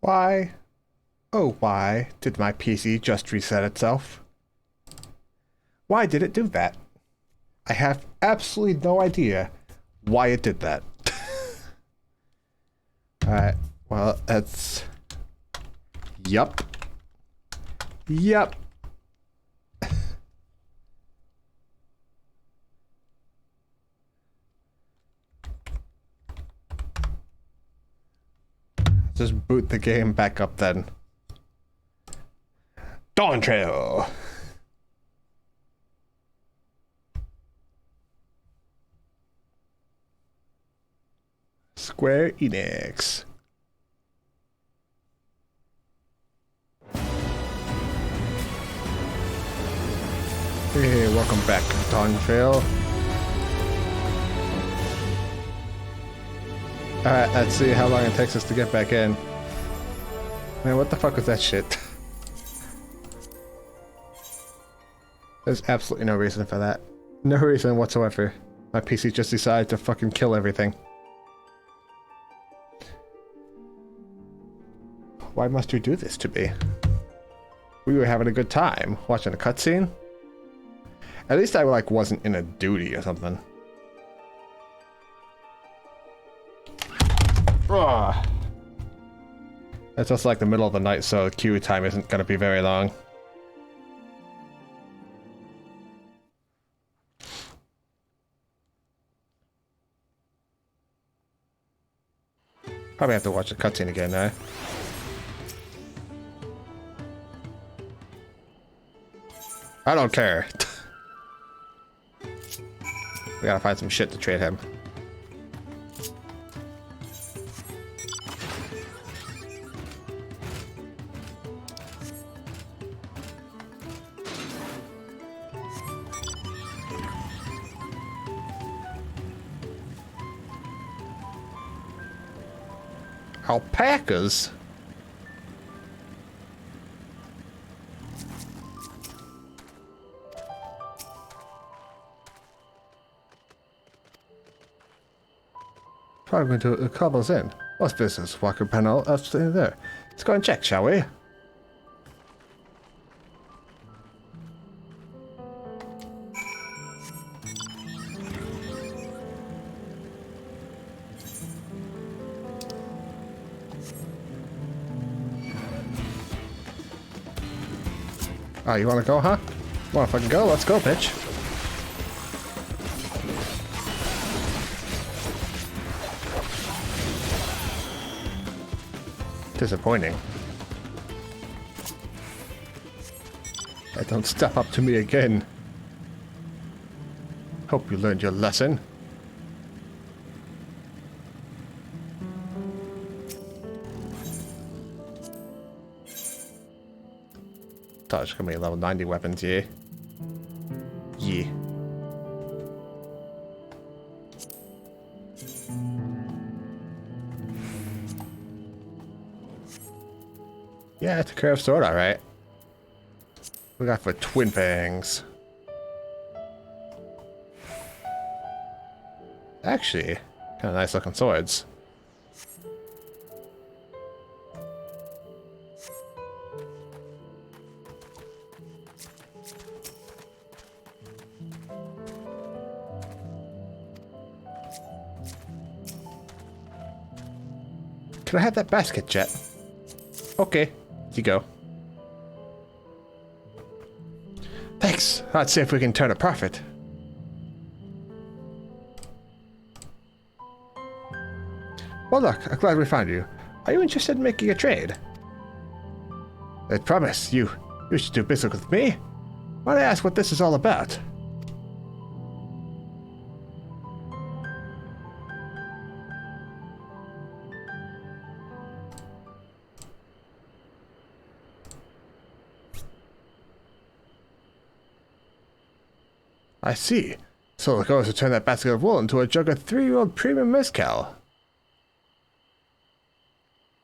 Why? Oh, why did my PC just reset itself? Why did it do that? I have absolutely no idea why it did that. Alright, well, that's... Yup. Yup. Just boot the game back up then. Dawn Trail! Square Enix. Hey, welcome back, Dawn Trail. Alright, let's see how long it takes us to get back in. Man, what the fuck was that shit? There's absolutely no reason for that. No reason whatsoever. My PC just decided to fucking kill everything. Why must you do this to me? We were having a good time watching a cutscene. At least I like wasn't in a duty or something. Ugh. It's just like the middle of the night, so queue time isn't gonna be very long. Probably have to watch the cutscene again now. I don't care. We gotta find some shit to trade him. Alpacas? Probably going to call us in. What's business? Walker panel upstairs there. Let's go and check, shall we? Oh, you wanna go, huh? Wanna fucking go? Let's go, bitch. Disappointing. Hey, don't step up to me again. Hope you learned your lesson. Thought it was gonna be level 90 weapons, yeah. Yeah. Yeah, it's a curved sword, alright. We got for twin fangs. Actually, kind of nice looking swords. Can I have that basket, Jet? Okay, you go. Thanks. Let's see if we can turn a profit. Well, look, I'm glad we found you. Are you interested in making a trade? I promise you should do business with me. Why don't I ask what this is all about? I see. So the goal is to turn that basket of wool into a jug of 3-year-old premium mezcal.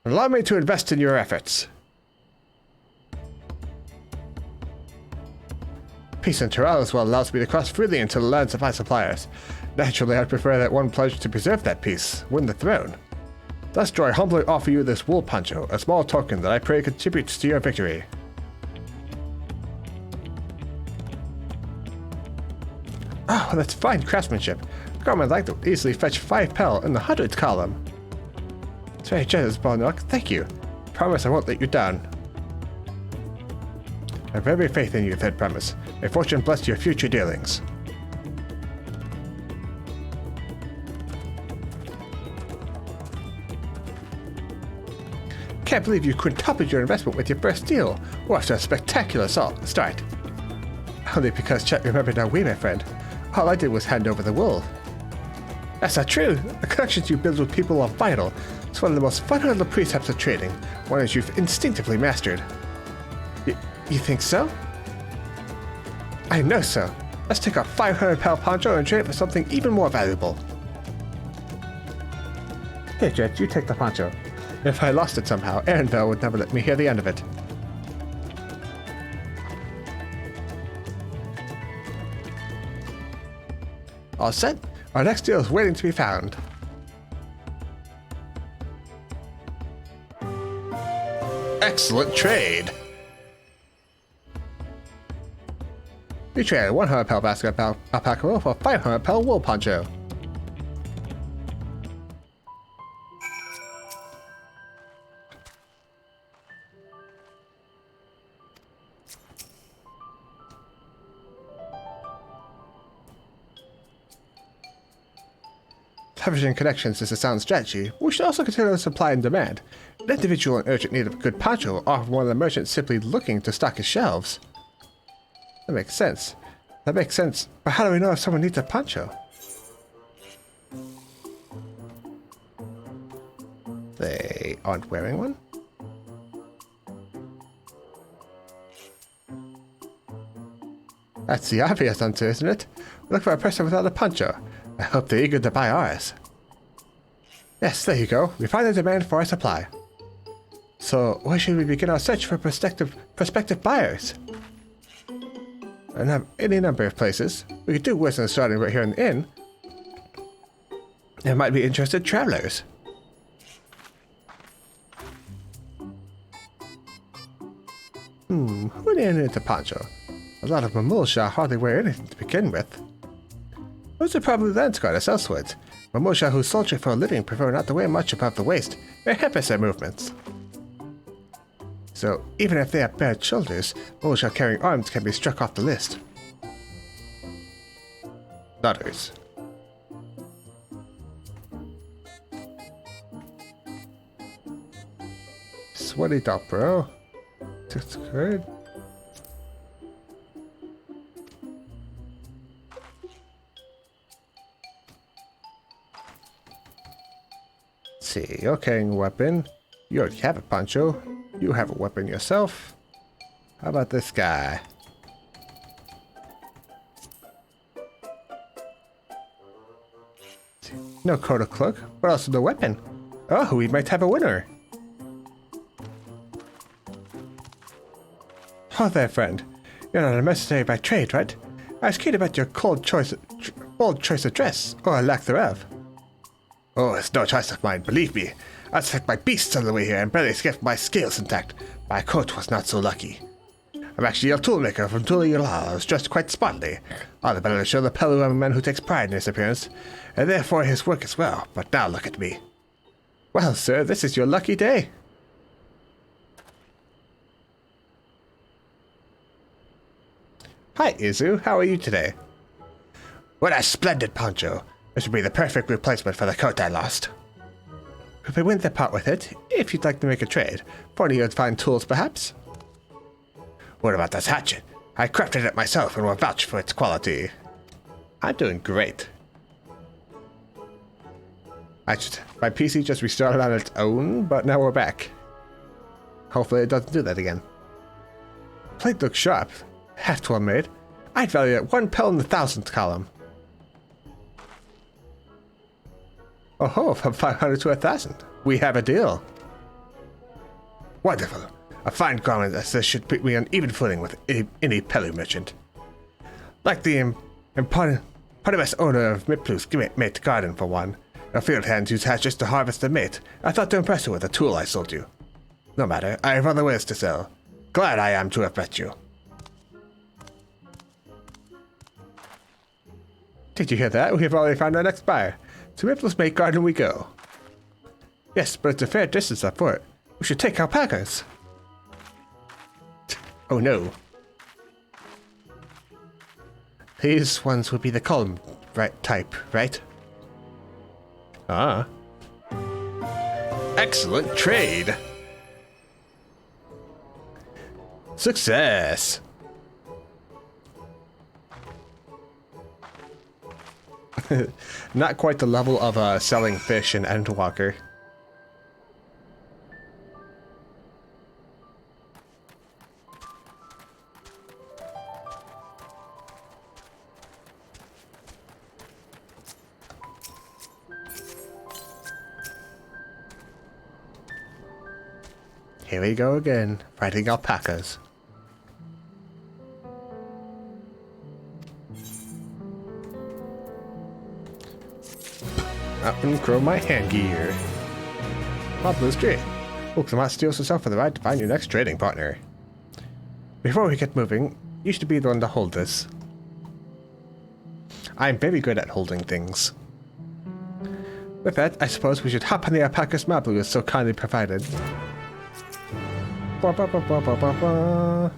Allow me to invest in your efforts. Peace and Terral as well allows me to cross freely into the lands of my suppliers. Naturally, I'd prefer that one pledge to preserve that peace, win the throne. Thus do I humbly offer you this wool poncho, a small token that I pray contributes to your victory. Oh, that's fine craftsmanship. A garment like that would easily fetch 5 pel in the hundreds column. It's very generous, Balnock. Thank you. Promise I won't let you down. I have every faith in you, Fed Promise. May fortune bless your future dealings. Can't believe you quintupled your investment with your first deal. We're off to a spectacular start. Only because Chet remembered our way, my friend. All I did was hand over the wool. That's not true. The connections you build with people are vital. It's one of the most fundamental precepts of trading, one that you've instinctively mastered. You think so? I know so. Let's take our 500 pel poncho and trade it for something even more valuable. Here, Jet, you take the poncho. If I lost it somehow, Aaronville would never let me hear the end of it. All set. Our next deal is waiting to be found. Excellent trade. We traded 100 pel basket alpaca wool for 500 pel wool poncho. Leveraging connections is a sound strategy. We should also consider supply and demand. An individual in urgent need of a good poncho will offer one of the merchants simply looking to stock his shelves. That makes sense. But how do we know if someone needs a poncho? They aren't wearing one? That's the obvious answer, isn't it? Look for a person without a poncho. I hope they're eager to buy ours. Yes, there you go. We find a demand for our supply. So, where should we begin our search for prospective buyers? Any number of places. We could do worse than starting right here in the inn. There might be interested travelers. Who needed into poncho? A lot of Mamulsha hardly wear anything to begin with. Those are probably lance guards elsewhere. Mamulsha who soldier for a living prefer not to wear much above the waist. They hamper their movements. So, even if they have bared shoulders, Mamulsha carrying arms can be struck off the list. Others. Sweaty dot, bro. That's good. See, you're carrying a weapon. You already have a poncho. You have a weapon yourself. How about this guy? No coat or cloak, but also no weapon. Oh, we might have a winner. Oh there, friend. You're not a mercenary by trade, right? I was keen about your bold choice of dress, or lack thereof. Oh, it's no choice of mine, believe me. I attacked my beasts on the way here and barely escaped my scales intact. My coat was not so lucky. I'm actually a toolmaker from Tuliyulal. I was dressed quite smartly. All the better to show the Pelu I'm a man who takes pride in his appearance, and therefore his work as well. But now look at me. Well, sir, this is your lucky day. Hi, Izu. How are you today? What a splendid poncho. This would be the perfect replacement for the coat I lost. If we win the part with it, if you'd like to make a trade, for any of your fine tools, perhaps? What about this hatchet? I crafted it myself and will vouch for its quality. I'm doing great. My PC just restarted on its own, but now we're back. Hopefully it doesn't do that again. Plate looks sharp. Half well made. I'd value it 1 pel in the 1000th column. Oh ho, from 500 to 1000. We have a deal. Wonderful. A fine garment as this should put me on even footing with any Pelu merchant. Like the eponymous owner of Miplu's mate garden for one. A field hand use hatchets to harvest the mate. I thought to impress you with the tool I sold you. No matter, I have other wares to sell. Glad I am to have met you. Did you hear that? We have already found our next buyer. To Ripple's Mate Garden we go. Yes, but it's a fair distance up for it. We should take alpacas. Oh no. These ones would be the column type, right? Ah. Excellent trade. Success. Not quite the level of selling fish in Endwalker. Here we go again, fighting alpacas. Up and grow my hand gear. Pablo's tree. Oaklamont steals herself for the right to find your next trading partner. Before we get moving, you should be the one to hold this. I'm very good at holding things. With that, I suppose we should hop on the alpaca's map we was so kindly provided. Ba, ba, ba, ba, ba, ba, ba.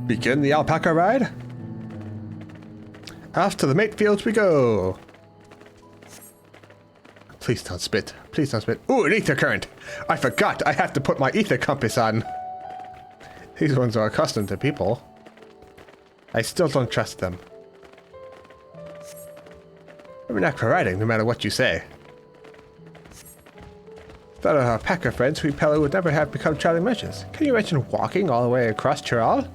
Begin the alpaca ride. Off to the mate fields we go. Please don't spit. Please don't spit. Ooh, an ether current. I forgot. I have to put my ether compass on. These ones are accustomed to people. I still don't trust them. We're not for riding, no matter what you say. Without our alpaca friends, we probably would never have become traveling merchants. Can you imagine walking all the way across Tyrol?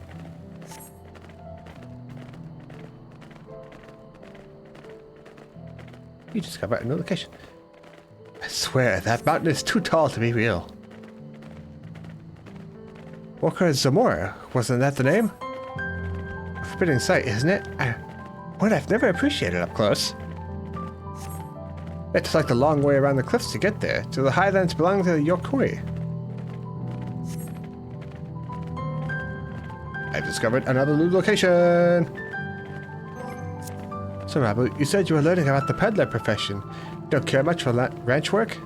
You discovered a new location. I swear, that mountain is too tall to be real. Walker Zamora, wasn't that the name? A forbidding sight, isn't it? One I've never appreciated up close. It's like the long way around the cliffs to get there, to the highlands belonging to the Yokoi. I discovered another new location! So, Mabu, you said you were learning about the peddler profession. You don't care much for ranch work?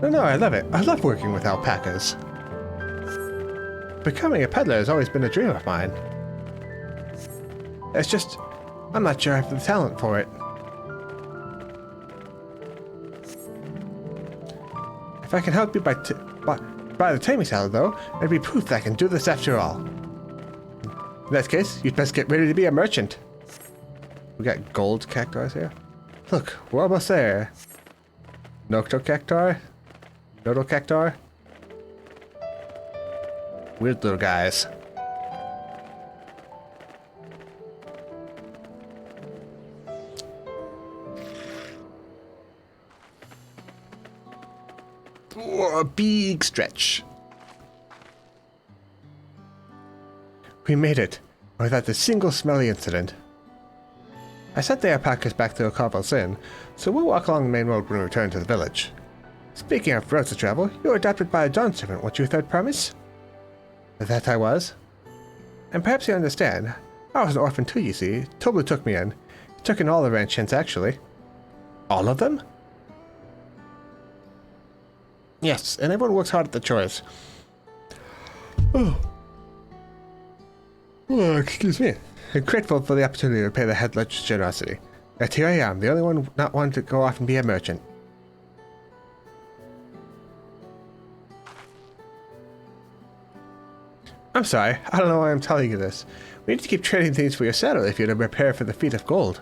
No, I love it. I love working with alpacas. Becoming a peddler has always been a dream of mine. It's just, I'm not sure I have the talent for it. If I can help you by the taming salad, though, it'd be proof that I can do this after all. In that case, you'd best get ready to be a merchant. We got gold cactuars here. Look, we're almost there. Nocto cactuar? Noto cactuar? Weird little guys. A big stretch. We made it, without a single smelly incident. I sent the alpacas back to Okaval's Inn, so we'll walk along the main road when we return to the village. Speaking of roads to travel, you were adopted by a Dawn servant, weren't you, Third Promise? That I was. And perhaps you understand, I was an orphan too, you see. Toblu took me in. He took in all the ranch hands, actually. All of them? Yes, and everyone works hard at the chores. Oh, excuse me. I'm grateful for the opportunity to repay the head ledger's generosity. Yet here I am, the only one not wanting to go off and be a merchant. I'm sorry, I don't know why I'm telling you this. We need to keep trading things for your saddle if you're to prepare for the feat of gold.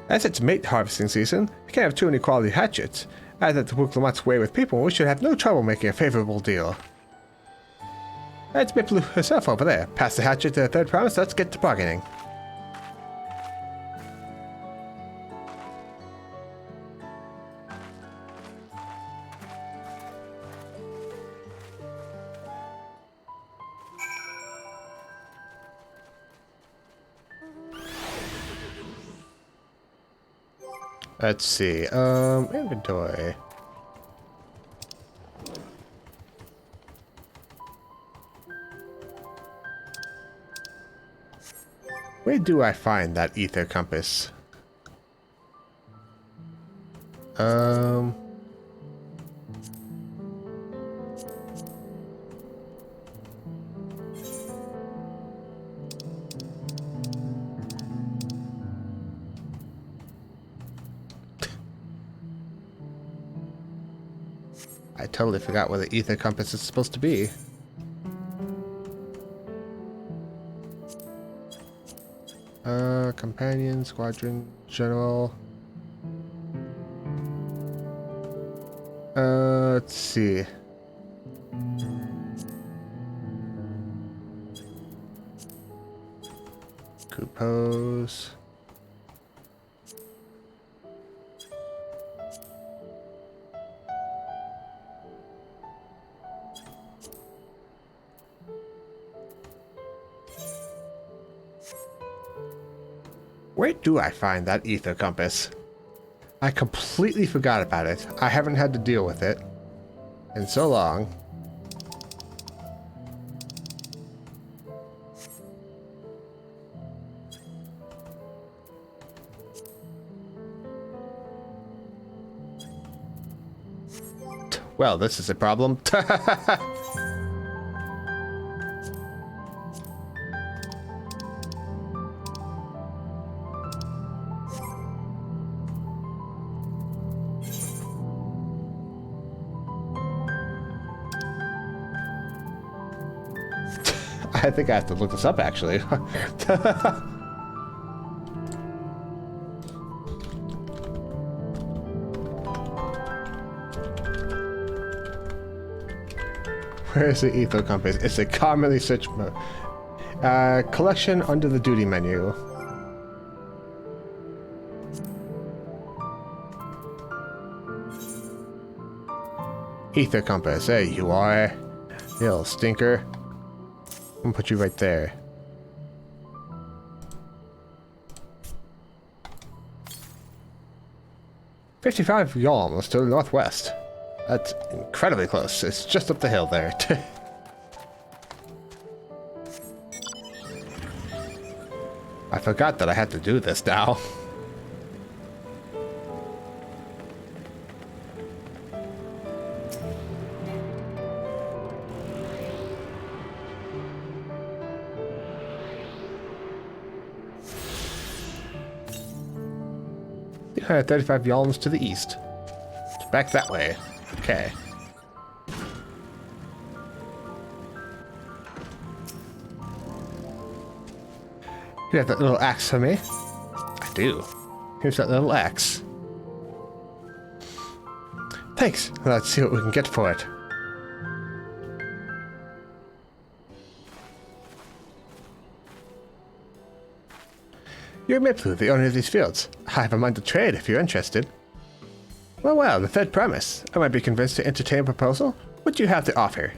As it's mate harvesting season, we can't have too many quality hatchets. As at the Wooklamot's way with people, we should have no trouble making a favorable deal. That's Miplu herself over there. Pass the hatchet to the Third Promise, let's get to bargaining. Let's see. Inventory. Where do I find that ether compass? I totally forgot where the ether compass is supposed to be. Companion, squadron, general. Let's see. Compose. Where do I find that ether compass? I completely forgot about it. I haven't had to deal with it in so long. Well, this is a problem. I think I have to look this up, actually. Where is the ether compass? It's a commonly searched mode. Collection under the duty menu. Ether compass. There you are. You little stinker. I'm gonna put you right there. $55 yalms to the northwest. That's incredibly close. It's just up the hill there. I forgot that I had to do this now. Yeah, 35 yalms to the east. Back that way. Okay. You have that little axe for me? I do. Here's that little axe. Thanks. Let's see what we can get for it. You're Miplu, the owner of these fields. I have a mind to trade if you're interested. Well, the third premise. I might be convinced to entertain a proposal. What do you have to offer?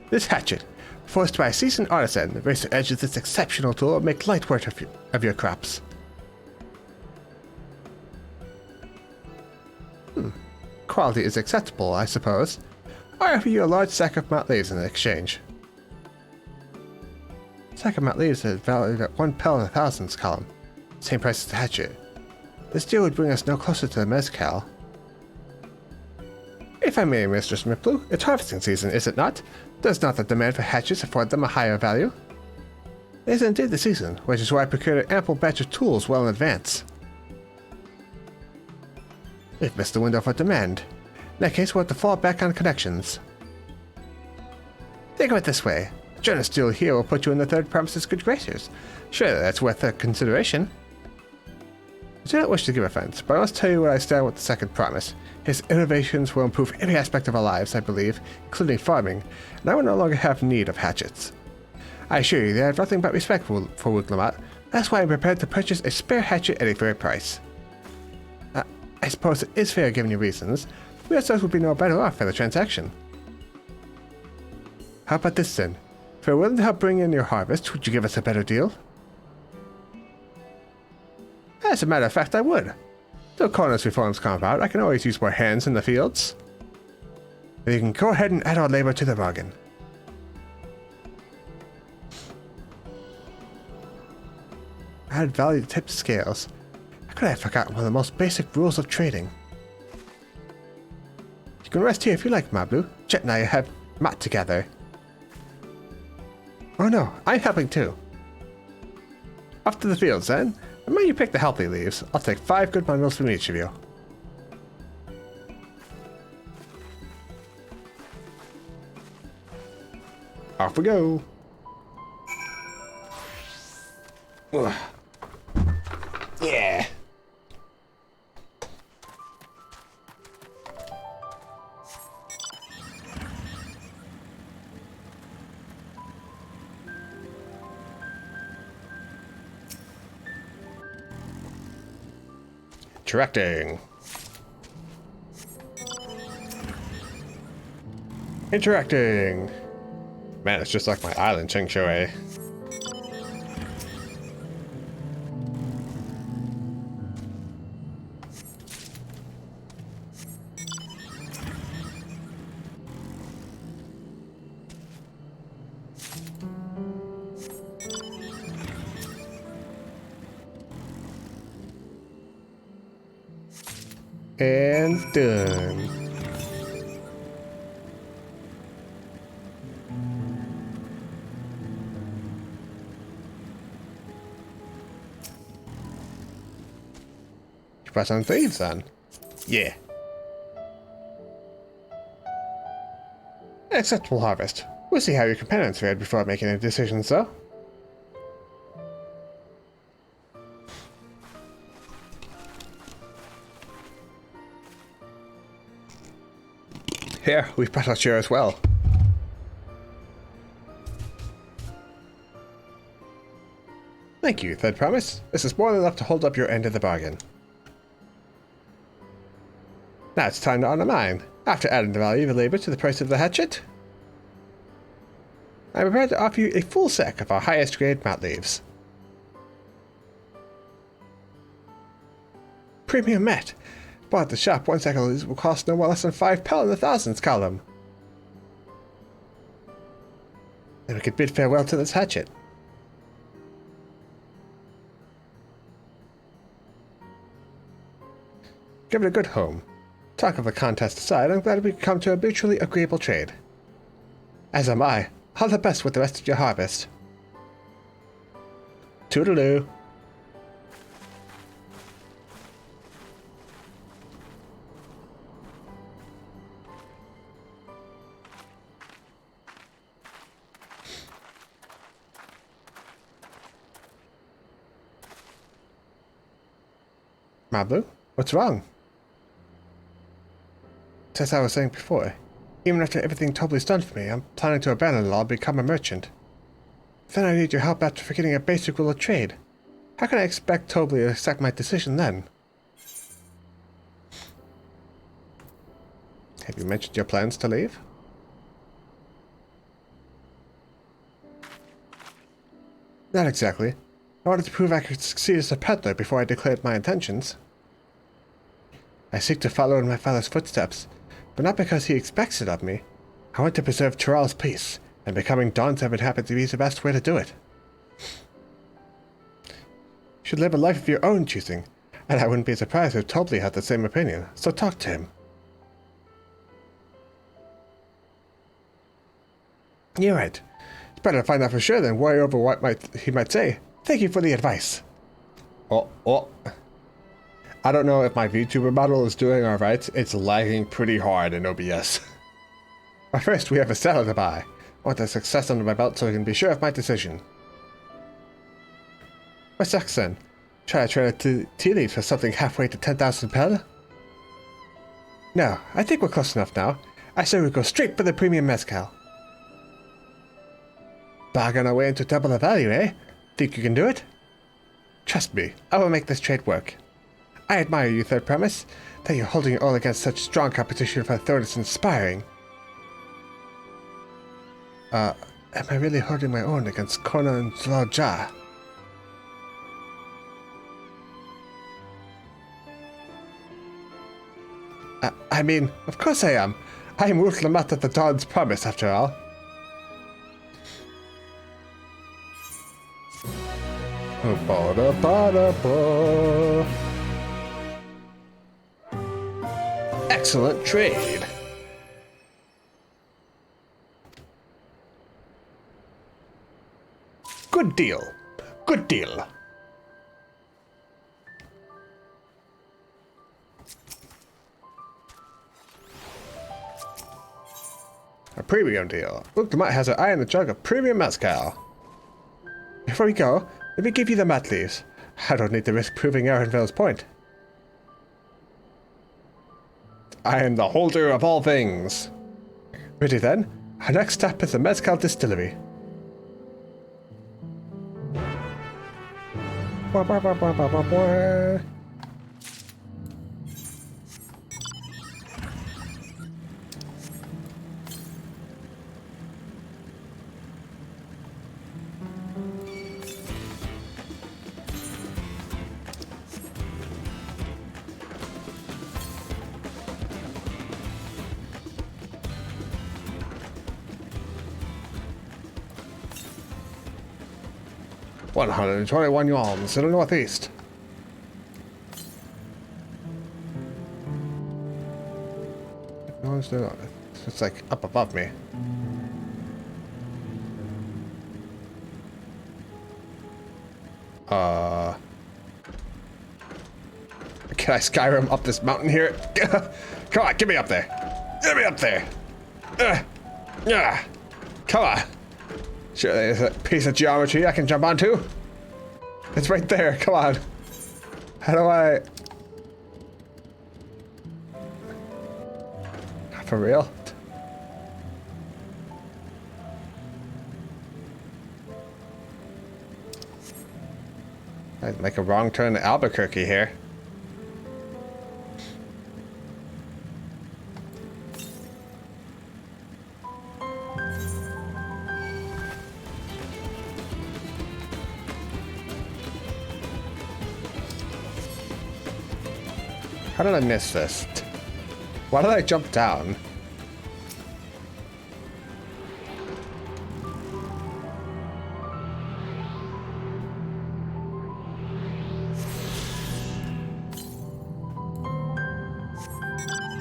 This hatchet, forged by a seasoned artisan, the razor edge of this exceptional tool will make light work of your crops. Quality is acceptable, I suppose. I offer you a large sack of malt leaves in exchange. Sack of malt leaves is valued at 1 pel in the thousands column. Same price as the hatchet. This deal would bring us no closer to the mezcal. If I may, Mistress Miplu, it's harvesting season, is it not? Does not the demand for hatchets afford them a higher value? It is indeed the season, which is why I procured an ample batch of tools well in advance. We've missed the window for demand. In that case, we'll have to fall back on connections. Think of it this way. A generous deal here will put you in the third premise's good graces. Surely that's worth a consideration. I do not wish to give offense, but I must tell you where I stand with the second promise. His innovations will improve every aspect of our lives, I believe, including farming, and I will no longer have need of hatchets. I assure you that I have nothing but respect for Wiglamat. That's why I'm prepared to purchase a spare hatchet at a fair price. I suppose it is fair given your reasons. We ourselves would be no better off for the transaction. How about this then? If you're willing to help bring in your harvest, would you give us a better deal? As a matter of fact, I would. Till Corner's reforms come about, I can always use more hands in the fields. You can go ahead and add our labor to the bargain. Add value to tip scales. How could I have forgotten one of the most basic rules of trading? You can rest here if you like, Mablu. Jet and I have mat together. Oh no, I'm helping too. Off to the fields then. The moment you pick the healthy leaves, I'll take 5 good bundles from each of you. Off we go. Ugh. Yeah. Interacting. Interacting. Man, it's just like my island, Chengshui. And done. You press on thieves then? Yeah. Acceptable harvest. We'll see how your companions fared before making any decisions, though. Here, we've brought our share as well. Thank you, Third Promise. This is more than enough to hold up your end of the bargain. Now it's time to honor mine. After adding the value of the labor to the price of the hatchet, I'm prepared to offer you a full sack of our highest grade mat leaves. Premium mat. Bought at the shop, 1 sack of leaves will cost no more less than £5 in the thousands column. And we could bid farewell to this hatchet. Give it a good home. Talk of the contest aside, I'm glad we could come to a mutually agreeable trade. As am I. All the best with the rest of your harvest. Toodaloo. Mablu, what's wrong? As I was saying before, even after everything Tobli's done for me, I'm planning to abandon law and become a merchant. Then I need your help after forgetting a basic rule of trade. How can I expect Tobli to accept my decision then? Have you mentioned your plans to leave? Not exactly. I wanted to prove I could succeed as a peddler before I declared my intentions. I seek to follow in my father's footsteps, but not because he expects it of me. I want to preserve Tiral's peace, and becoming Dawn's Servant happens to be the best way to do it. You should live a life of your own choosing, and I wouldn't be surprised if Tobli had the same opinion, so talk to him. You're right. It's better to find out for sure than worry over what he might say. Thank you for the advice. Oh. I don't know if my VTuber model is doing alright. It's lagging pretty hard in OBS. But first, we have a seller to buy. I want the success under my belt so I can be sure of my decision. What's next then? Try to trade tea leaves for something halfway to 10,000 pel? No, I think we're close enough now. I say we go straight for the premium mezcal. Bargain our way into double the value, eh? Think you can do it? Trust me, I will make this trade work. I admire you, Third Premise. That you're holding it all against such strong competition for a third is inspiring. Am I really holding my own against Kona and Zlaja? I mean, of course I am. I am Ruth Lamette of the Dawn's Promise, after all. Excellent trade. Good deal. Good deal. A premium deal. Look, Matt has an eye on the jug of premium mezcal. Before we go, let me give you the mat leaves. I don't need to risk proving Aaronville's point. I am the holder of all things. Ready then? Our next step is the mezcal distillery. Ba, ba, ba, ba, ba, ba, ba. $121 yuan to the northeast. No, it's like up above me. Can I Skyrim up this mountain here? Come on, get me up there. Get me up there. Yeah. Come on. Sure, there's a piece of geometry I can jump onto. It's right there. Come on. How do I... For real? I'd make a wrong turn to Albuquerque here. How did I miss this? Why did I jump down?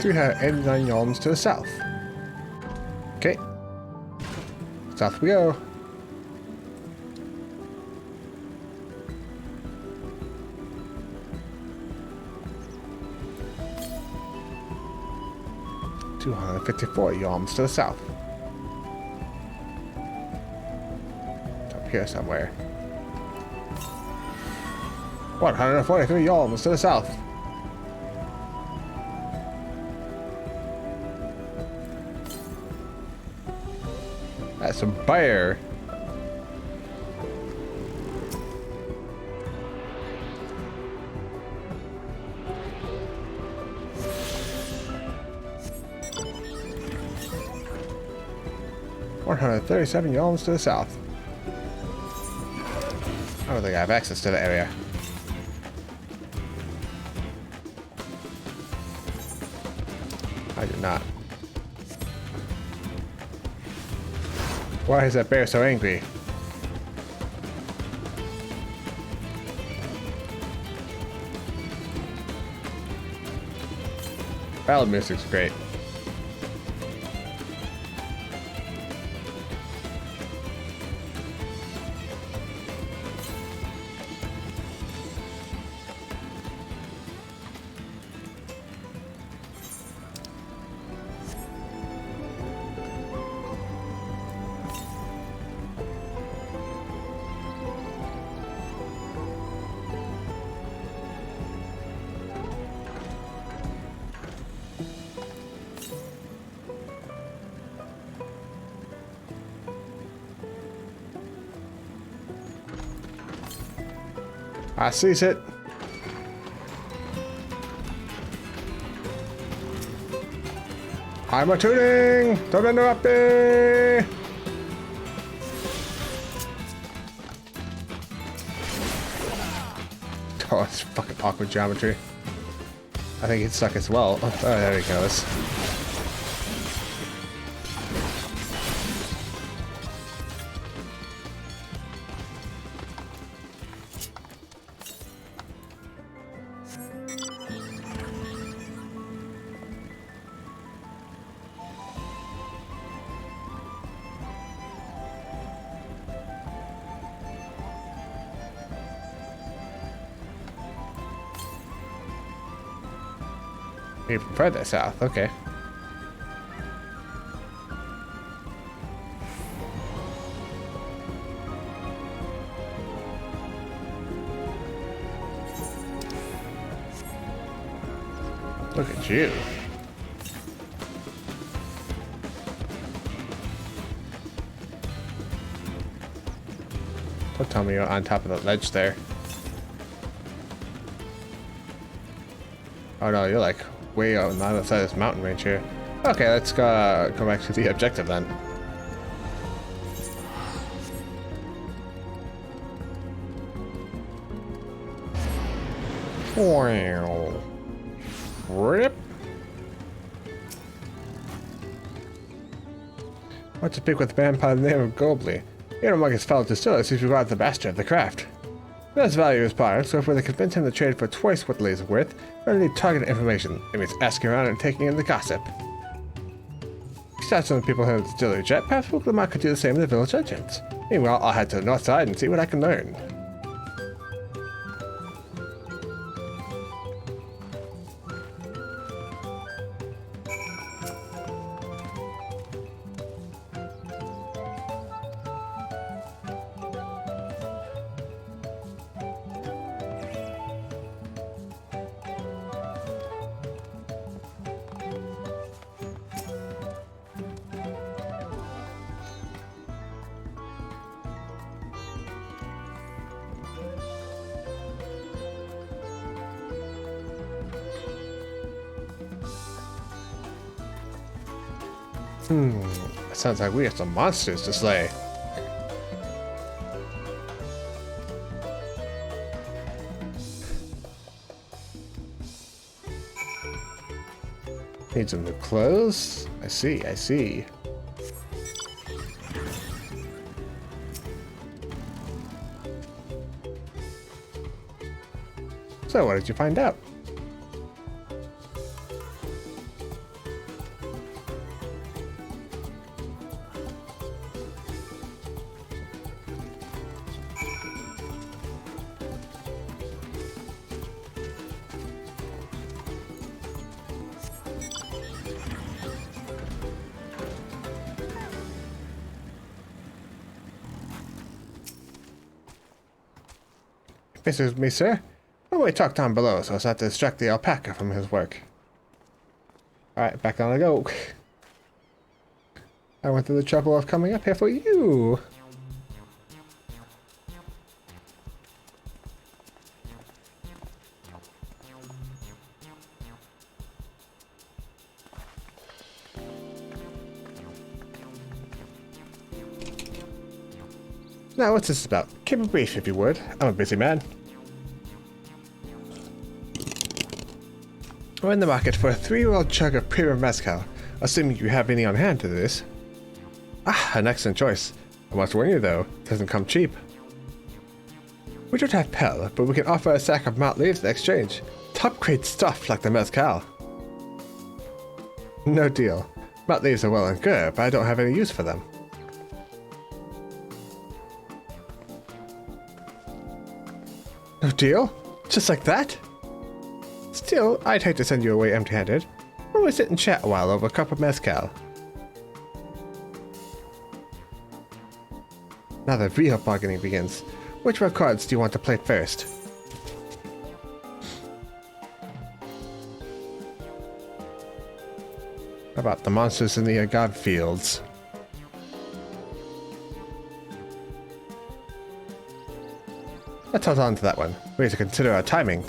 We have 89 yawns to the south. Okay. South we go. $254 yawns to the south. It's up here somewhere. 143 yawns to the south. That's a bear. $137 yawns to the south. I don't think I have access to the area. I do not. Why is that bear so angry? Battle music's great. I sees it. I'm a tuning! Don't interrupt me! Oh, it's fucking awkward geometry. I think he's stuck as well. Oh, there he goes. Even further south, okay. Look at you. Don't tell me you're on top of the ledge there. Oh no, you're like way out on the other side of this mountain range here. Okay, let's go back to the objective then. Wow. Rip. Want to speak with a man by the name of Gobley. Here among his fellow distillers, he's regarded the master of the craft. He does value his product, so if we can convince him to trade for twice what Lee's worth, we only need targeted information. It means asking around and taking in the gossip. Besides some of the people here in the distillery jet, perhaps Wooklamar could do the same in the village entrance. Meanwhile, I'll head to the north side and see what I can learn. It sounds like we have some monsters to slay. Need some new clothes? I see, I see. So, what did you find out? Excuse me, sir. Why don't we talk down below so as not to distract the alpaca from his work? Alright, back on I go. I went through the trouble of coming up here for you. Now, what's this about? Keep it brief, if you would. I'm a busy man. We're in the market for a 3-year-old jug of premium mezcal, assuming you have any on hand to this. Ah, an excellent choice. I must warn you, though, it doesn't come cheap. We don't have Pell, but we can offer a sack of malt leaves in exchange. Top-grade stuff like the mezcal. No deal. Malt leaves are well and good, but I don't have any use for them. No deal? Just like that? Still, I'd hate to send you away empty-handed. Why don't we sit and chat a while over a cup of mezcal? Now the real bargaining begins. Which of our cards do you want to play first? How about the monsters in the agave fields? Let's hold on to that one. We need to consider our timing.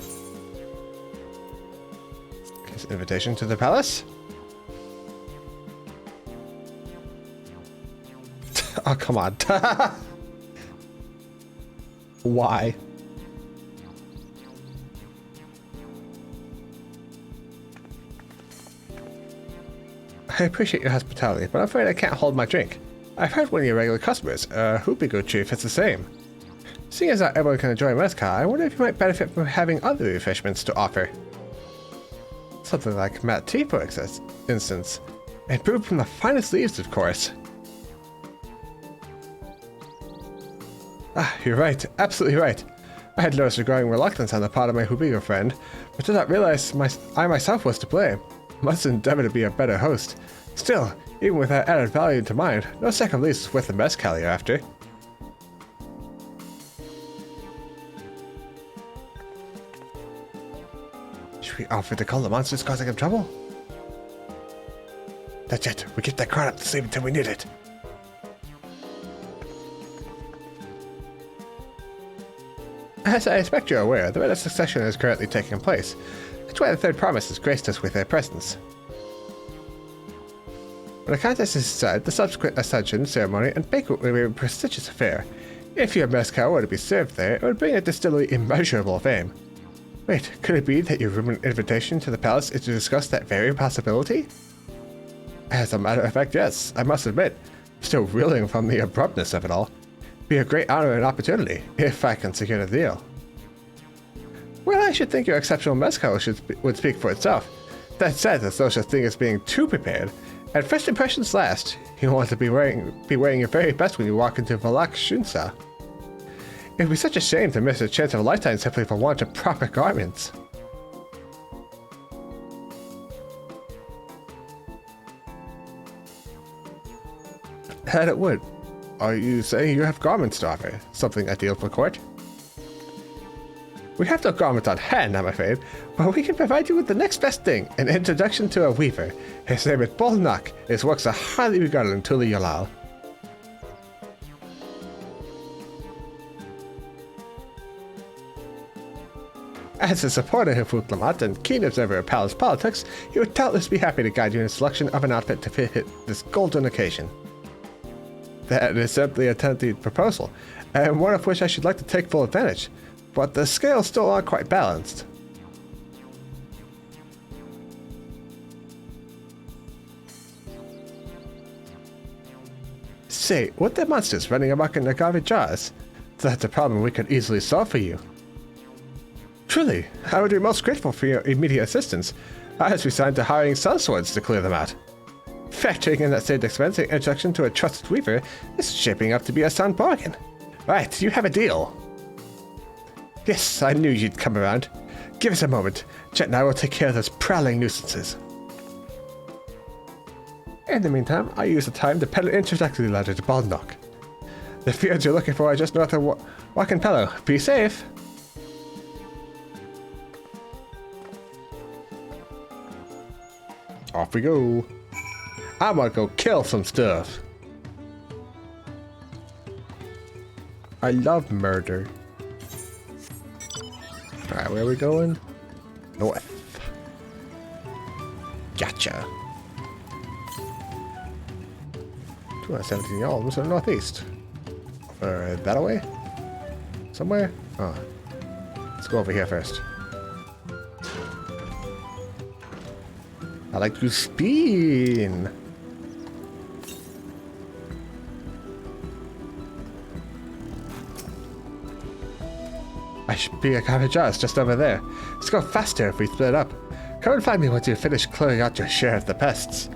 Here's an invitation to the palace. Oh, come on. Why? I appreciate your hospitality, but I'm afraid I can't hold my drink. I've heard one of your regular customers, Hoopigo Chief, it's the same. Seeing as not everyone can enjoy mezcal, I wonder if you might benefit from having other refreshments to offer. Something like mat tea, for instance, and brewed from the finest leaves, of course. Ah, you're right, absolutely right. I had noticed a growing reluctance on the part of my Hoopigo friend, but did not realize I myself was to blame. Must endeavor to be a better host. Still, even with that added value into mind, no second lease is worth the mezcal you're after. Should we offer to call the monsters causing him trouble? Not yet. We keep that crowd up to sleep until we need it. As I expect you're aware, the Red of Succession is currently taking place. That's why the Third Promise has graced us with their presence. When the contest is decided, the subsequent ascension ceremony and banquet will be a prestigious affair. If your mezcal were to be served there, it would bring a distillery immeasurable fame. Wait, could it be that your room and invitation to the palace is to discuss that very possibility? As a matter of fact, yes, I must admit, still reeling from the abruptness of it all. Be a great honor and opportunity, if I can secure the deal. Well, I should think your exceptional mezcal would speak for itself. That said, there's no such thing as being too prepared, and first impressions last. You want to be wearing your very best when you walk into Valak Shunsa. It would be such a shame to miss a chance of a lifetime simply for want of proper garments. And it would. Are you saying you have garments to offer? Something ideal for court? We have no garment on hand, I'm afraid, but we can provide you with the next best thing, an introduction to a weaver. His name is Bolnak. His works are highly regarded in Tuli Yalal. As a supporter of Futlamat and keen observer of palace politics, he would doubtless be happy to guide you in the selection of an outfit to fit this golden occasion. That is simply a tempting proposal, and one of which I should like to take full advantage, but the scales still aren't quite balanced. Say, what the monsters running amok in the garbage jars? That's a problem we could easily solve for you. Truly, I would be most grateful for your immediate assistance. I was resigned to hiring sellswords to clear them out. Factoring in that saved expense and introduction to a trusted weaver is shaping up to be a sound bargain. Right, you have a deal. Yes, I knew you'd come around. Give us a moment. Jet and I will take care of those prowling nuisances. In the meantime, I use the time to peddle an introductory letter to Baldnock. The fields you're looking for are just north of Wakanpello. Be safe. Off we go. I'm gonna go kill some stuff. I love murder. Alright, where are we going? North. Gotcha. 217 yards, so northeast. That away? Somewhere? Oh. Let's go over here first. I like to spin. I should be a Carajaz just over there. Let's go faster if we split up. Come and find me once you finish clearing out your share of the pests.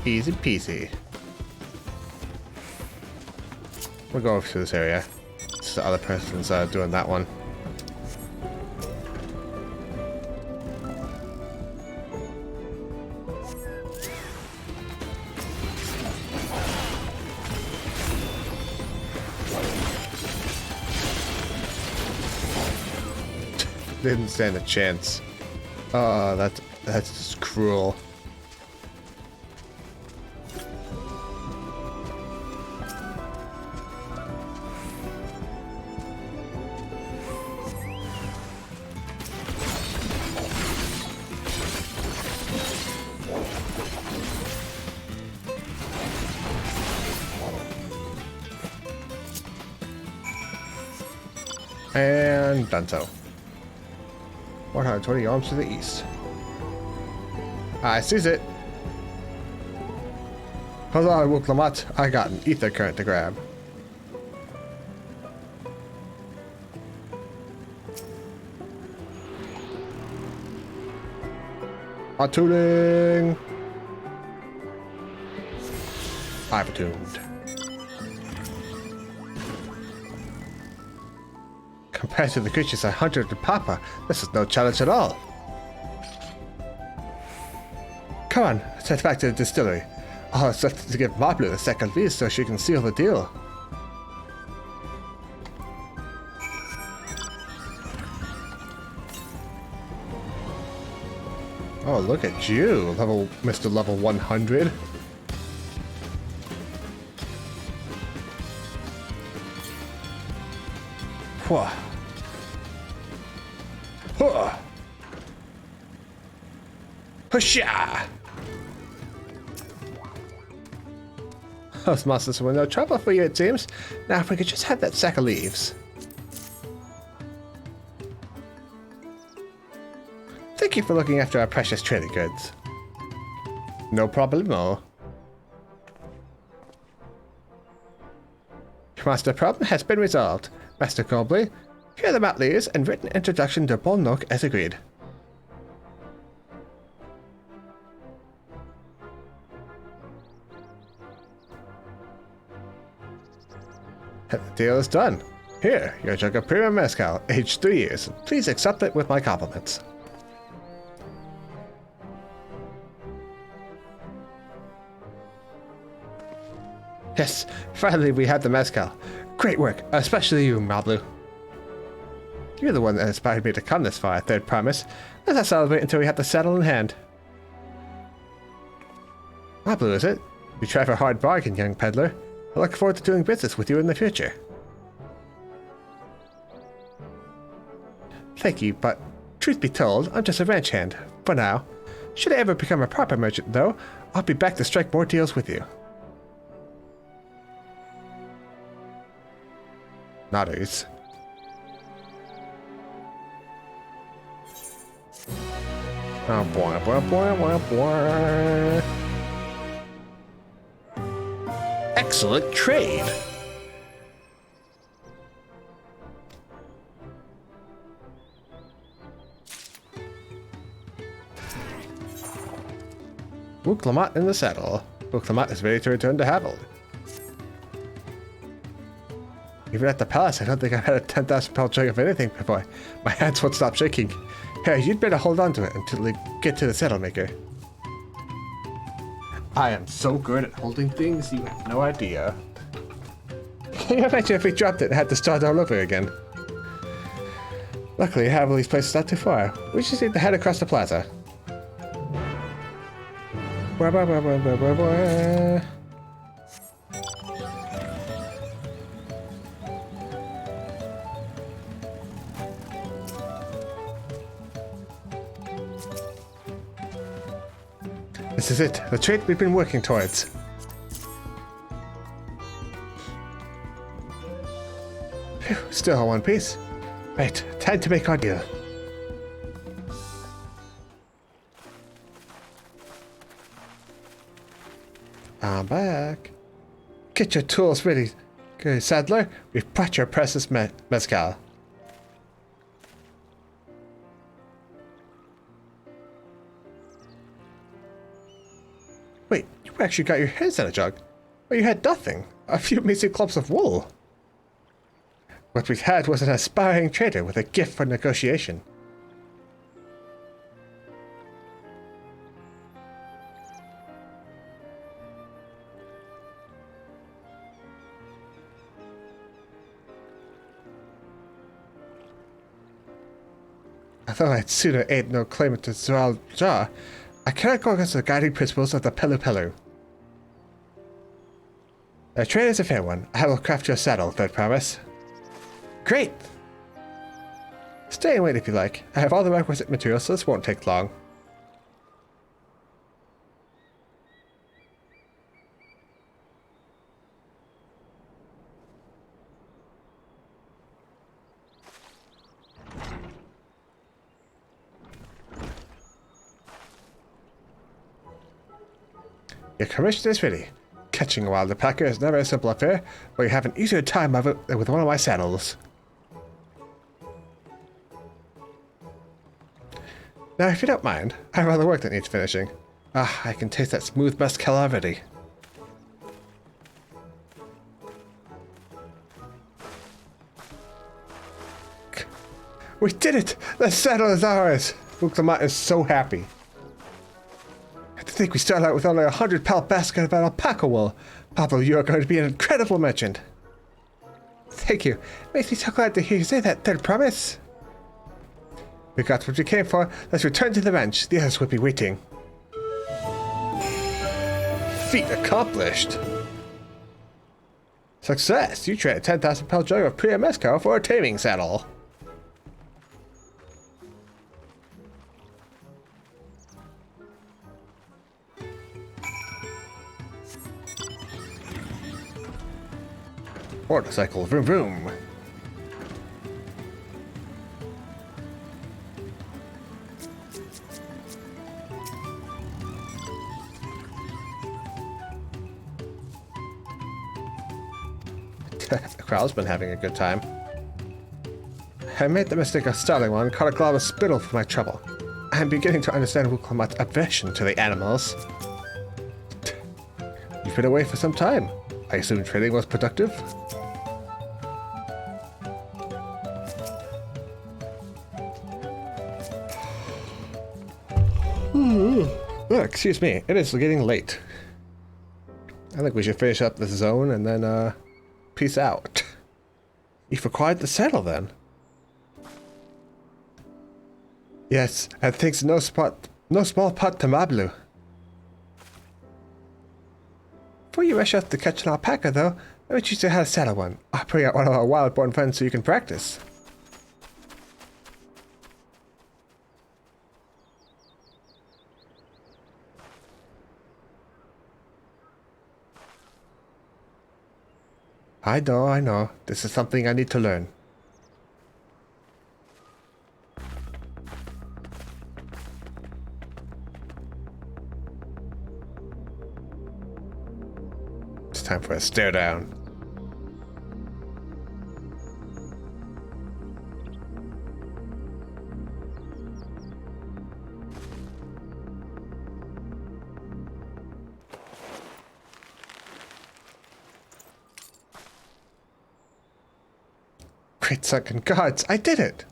Easy peasy. We'll go over to this area. It's the other person's doing that one. Didn't stand a chance. Oh, that's just cruel. And done so. 120 arms to the east. I sees it. Hold on, Wook Lamont. I got an ether current to grab. Attuning. I've attuned. Compared to the creatures I hunted with Papa, this is no challenge at all. Come on, let's head back to the distillery. All that's left is to give Mablu a second lease so she can seal the deal. Oh, look at you, Mr. Level 100. Whoa. Whoa. Husha! Those monsters were no trouble for you, it seems. Now, if we could just have that sack of leaves. Thank you for looking after our precious trading goods. No problemo. Your master problem has been resolved. Master Cobley, here are the map leaves and written introduction to Bolnook as agreed. The deal is done. Here, your jug of premium mezcal, aged 3 years. Please accept it with my compliments. Yes, finally we have the mezcal. Great work, especially you, Mablu. You're the one that inspired me to come this far, third promise. Let's not celebrate until we have the saddle in hand. Mablu, is it? You try for a hard bargain, young peddler. I look forward to doing business with you in the future. Thank you, but truth be told, I'm just a ranch hand, for now. Should I ever become a proper merchant, though, I'll be back to strike more deals with you. Nodders. Oh boy, boy, boy, boy, boy. Excellent trade. Wook Lamont in the saddle. Wook Lamont is ready to return to Havild. Even at the palace, I don't think I've had a 10,000 pound jug of anything before. My hands won't stop shaking. Here, you'd better hold on to it until we get to the saddle maker. I am so good at holding things, you have no idea. Can you imagine if we dropped it and had to start all over again? Luckily, Havilly's place is not too far. We just need to head across the plaza. This is it, the trait we've been working towards. Phew, still in one piece. Right, time to make our deal. I'm back. Get your tools ready, good saddler. We've brought your precious mezcal. Wait, you actually got your hands on a jug. But you had nothing. A few measly clumps of wool. What we had was an aspiring trader with a gift for negotiation. I thought I'd sooner aid no claimant to Zoal Jar. I cannot go against the guiding principles of the Pelu Pelu. The trade is a fair one. I will craft your saddle, third promise. Great! Stay and wait if you like. I have all the requisite materials, so this won't take long. Your commission is ready. Catching a wild alpaca is never a simple affair, but you have an easier time of it with one of my saddles. Now, if you don't mind, I have other work that needs finishing. Ah, I can taste that smooth mezcal already. We did it! The saddle is ours! Uclamat is so happy. To think we started out with only 100-pound basket of alpaca wool. Pablo, you are going to be an incredible merchant. Thank you. It makes me so glad to hear you say that, third promise. We got what we came for. Let's return to the ranch. The others will be waiting. Feat accomplished. Success! You trade a 10,000-pound jug of pure MSQ for a taming saddle. Motorcycle, vroom vroom. The crowd's been having a good time. I made the mistake of starting one and caught a glob of spittle for my trouble. I'm beginning to understand Wuklamat's aversion to the animals. You've been away for some time. I assume trading was productive? Oh, excuse me, it is getting late. I think we should finish up this zone and then, peace out. You've acquired the saddle then? Yes, and thanks no small part to Mablu. Before you rush out to catch an alpaca, though, I wish you to have a saddle one. I'll bring out one of our wild-born friends so you can practice. I know. This is something I need to learn. It's time for a stare down. Great sunken gods, I did it!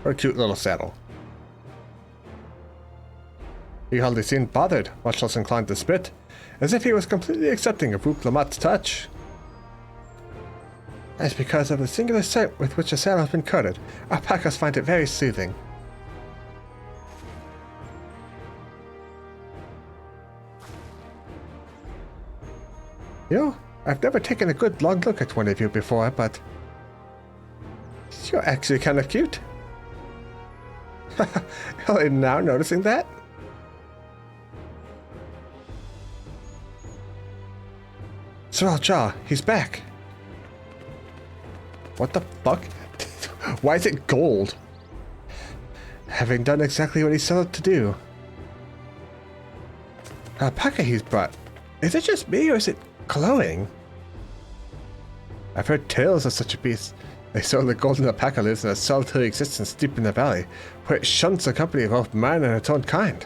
What a cute little saddle. He hardly seemed bothered, much less inclined to spit, as if he was completely accepting of Wuklamat's touch. That's because of the singular scent with which the saddle has been coated. Alpacas find it very soothing. You know, I've never taken a good long look at one of you before, but you're actually kind of cute. Are you now noticing that? Sir Jaw, he's back. What the fuck? Why is it gold? Having done exactly what he set out to do. Alpaca he's brought. Is it just me or is it glowing? I've heard tales of such a beast. They say the golden alpaca lives in a solitary existence deep in the valley, where it shuns the company of both man and its own kind.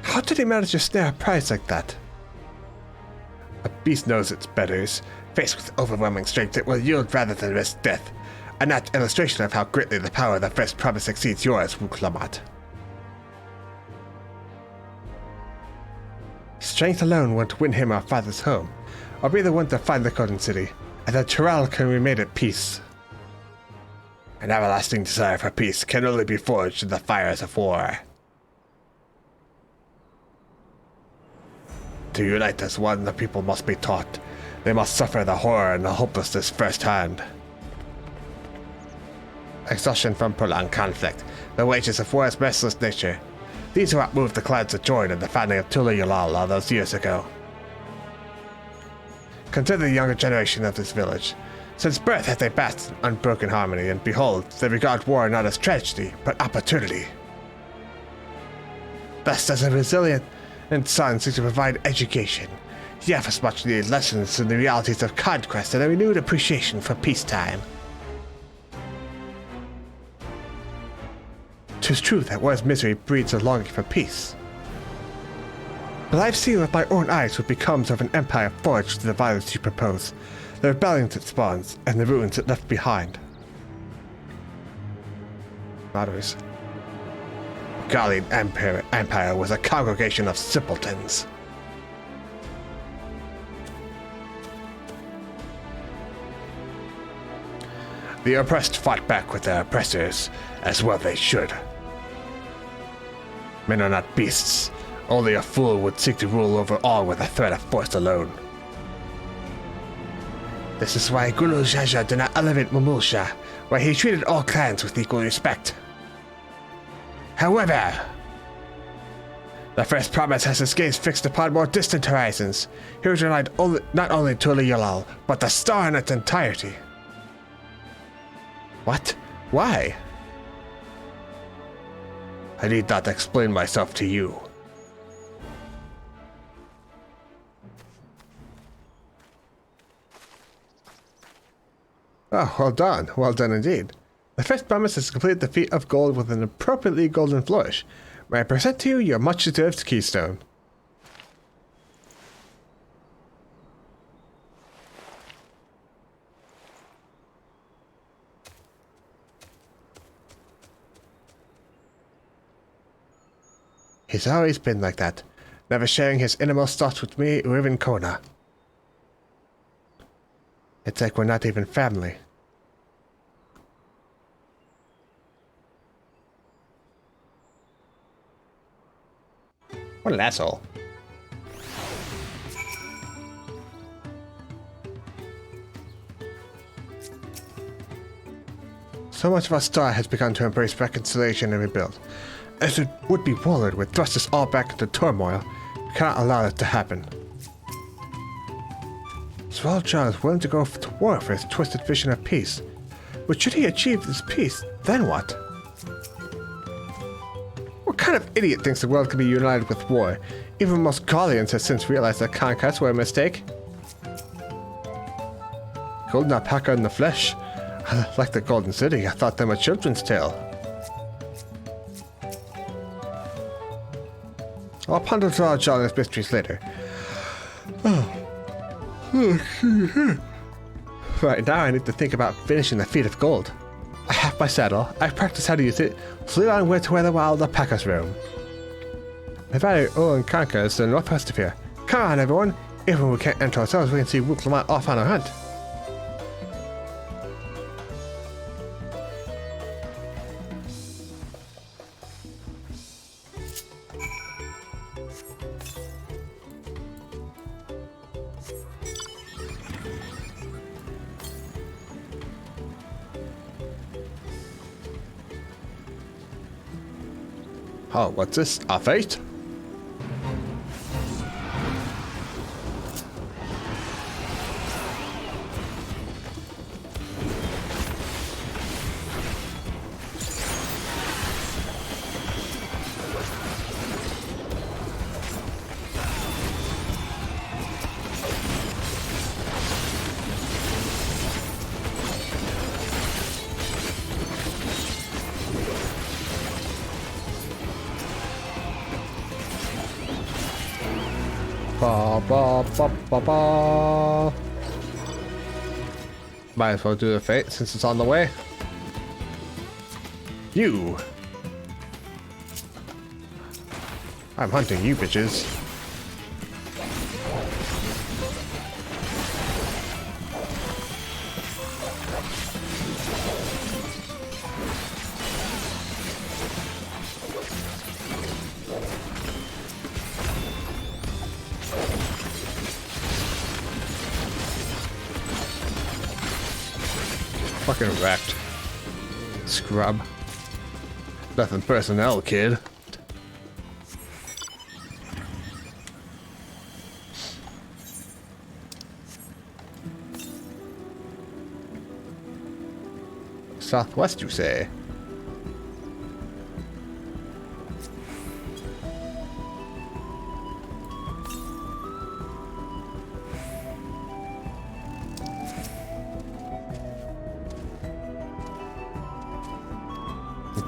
How did he manage to snare a prize like that? A beast knows its betters. Faced with overwhelming strength, it will yield rather than risk death. An apt illustration of how greatly the power of the first promise exceeds yours, Wuklamat. Strength alone won't win him our father's home. I'll be the one to find the Golden City, and the Chiral can remain at peace. An everlasting desire for peace can only be forged in the fires of war. To unite as one, the people must be taught. They must suffer the horror and the hopelessness firsthand. Exhaustion from prolonged conflict, the wages of war's merciless nature. These are what moved the clans to join in the founding of Tula Yulal all those years ago. Consider the younger generation of this village. Since birth have they basked in unbroken harmony, and behold, they regard war not as tragedy, but opportunity. Thus does a resilient son seek to provide education. He offers much needed lessons in the realities of conquest and a renewed appreciation for peacetime. 'Tis true that war's misery breeds a longing for peace. But I've seen with my own eyes what becomes of an empire forged through the violence you propose, the rebellions it spawns, and the ruins it left behind. Matters. Gallian Empire was a congregation of simpletons. The oppressed fought back with their oppressors, as well they should. Men are not beasts. Only a fool would seek to rule over all with the threat of force alone. This is why Guru Jaja did not elevate Mumulsha, where he treated all clans with equal respect. However, the first promise has his gaze fixed upon more distant horizons. He was relied not only to Yalal, but the star in its entirety. What? Why? I need not explain myself to you. Oh, well done. Well done indeed. The first promise is to complete the feat of gold with an appropriately golden flourish. May I present to you your much-deserved keystone. He's always been like that, never sharing his innermost thoughts with me or even Kona. It's like we're not even family. What an asshole. So much of our star has begun to embrace reconciliation and rebuild. As it would be warlord would thrust us all back into turmoil, we cannot allow that to happen. Svaljar is willing to go to war for his twisted vision of peace. But should he achieve this peace, then what? What kind of idiot thinks the world can be united with war? Even most Gallians have since realized that conquests were a mistake. Golden alpaca in the flesh. Like the Golden City, I thought them a children's tale. I'll ponder Svaljar's mysteries later. Right now I need to think about finishing the feat of gold. I have my saddle, I've practiced how to use it, so lead on to where the wild alpacas roam. My valley and Kanka is the northwest of here. Come on everyone, even when we can't enter ourselves we can see Wook Lamont off on a hunt. Oh, what's this? A fate? Ba ba ba ba ba. Might as well do the fate since it's on the way. You. I'm hunting you bitches. Fucking wrecked. Scrub. Nothing personnel, kid. southwest, you say?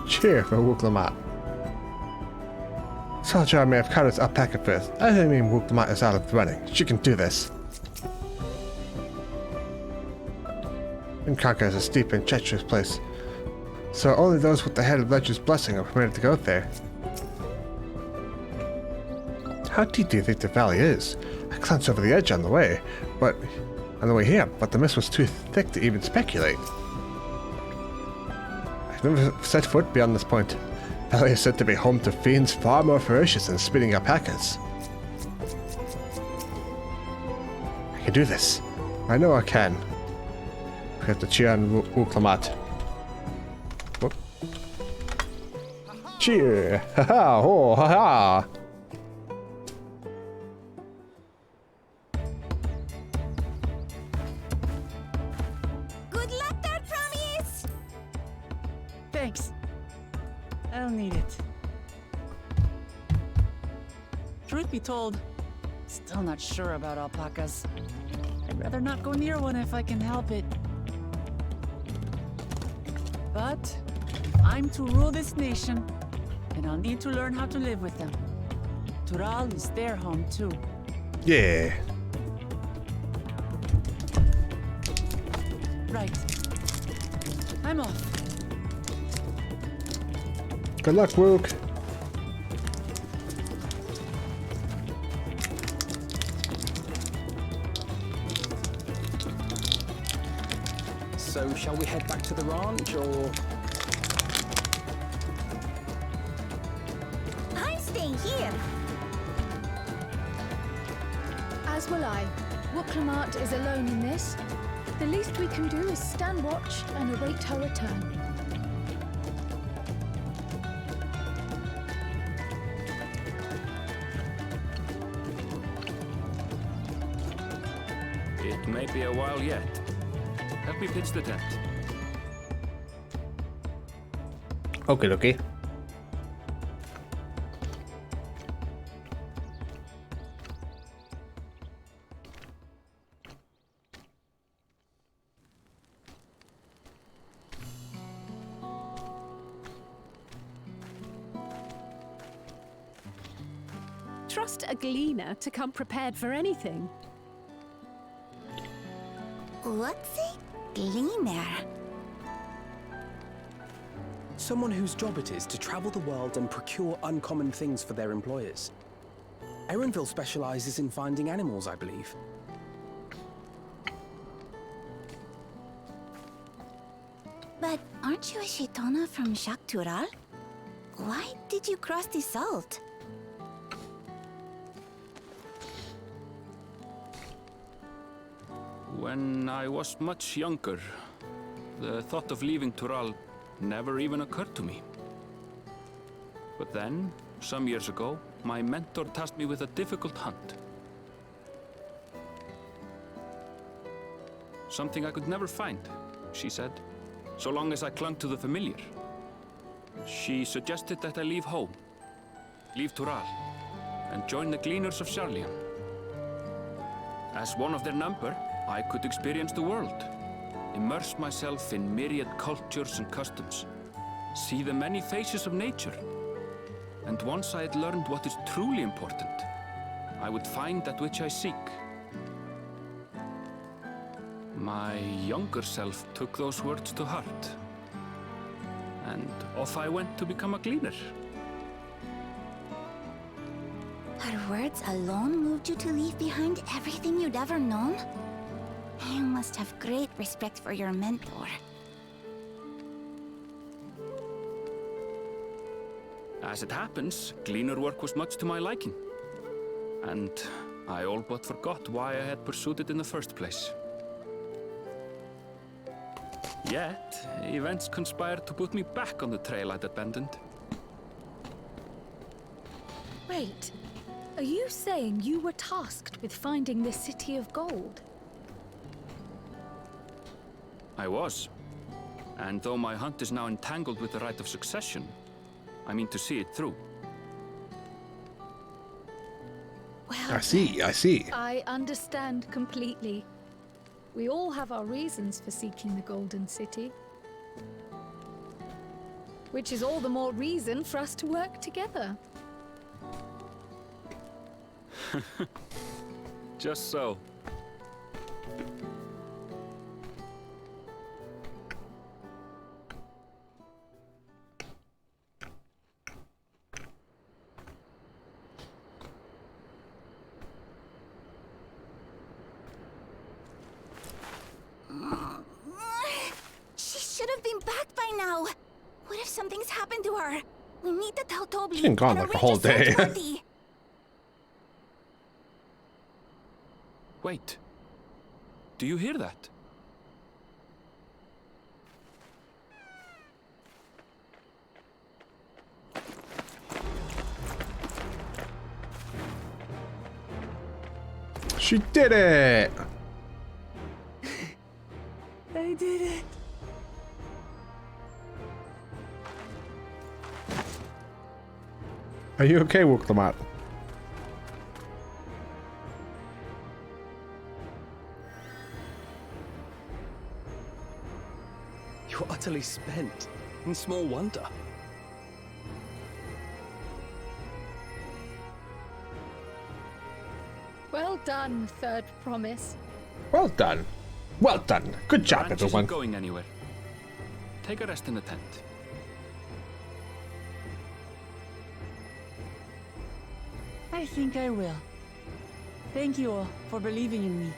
Cheer for Wuklamat. Soldier may have carried our packet first. I don't mean Wuklamat is out of the running. She can do this. Inkanka is a steep and treacherous place, so only those with the head of Legend's blessing are permitted to go there. How deep do you think the valley is? I glanced over the edge on the way here, but the mist was too thick to even speculate. I've never set foot beyond this point. The valley is said to be home to fiends far more ferocious than spitting alpacas. I can do this. I know I can. We have to cheer on Wuklamat. Whoop. Cheer! Haha! Ho! Haha! Good luck there, Promise! Thanks. I'll need it. Truth be told, still not sure about alpacas. I'd rather not go near one if I can help it. But I'm to rule this nation, and I'll need to learn how to live with them. Tural is their home too. Yeah. Right. I'm off. Good luck, Wook. So, shall we head back to the ranch, or...? I'm staying here. As will I. Wuklamat is alone in this. The least we can do is stand watch and await her return. It may be a while yet. Help me pitch the tent. Okay. Trust a gleaner to come prepared for anything. What's a gleaner? Someone whose job it is to travel the world and procure uncommon things for their employers. Erenville specializes in finding animals, I believe. But aren't you a Shaitana from Shak Tural? Why did you cross the salt? When I was much younger, the thought of leaving Tural never even occurred to me. But then, some years ago, my mentor tasked me with a difficult hunt. Something I could never find, she said, so long as I clung to the familiar. She suggested that I leave home, leave Tural, and join the Gleaners of Sharlian. As one of their number, I could experience the world, immerse myself in myriad cultures and customs, see the many faces of nature. And once I had learned what is truly important, I would find that which I seek. My younger self took those words to heart, and off I went to become a gleaner. Her words alone moved you to leave behind everything you'd ever known? You must have great respect for your mentor. As it happens, gleaner work was much to my liking, and I all but forgot why I had pursued it in the first place. Yet, events conspired to put me back on the trail I'd abandoned. Wait, are you saying you were tasked with finding the City of Gold? I was. And though my hunt is now entangled with the right of succession, I mean to see it through. Well, I see, I see. I understand completely. We all have our reasons for seeking the Golden City. Which is all the more reason for us to work together. Just so. she should have been back by now. What if something's happened to her? We need to tell Toby. She's been gone and like a arrange whole day. search party. Wait. Do you hear that? She did it! I did it. Are you okay, Wooklamot? You're utterly spent, and small wonder. Well done, Third Promise. Well done. Well done. Good job, Branch everyone. isn't going anywhere. Take a rest in the tent. I think I will. Thank you all for believing in me.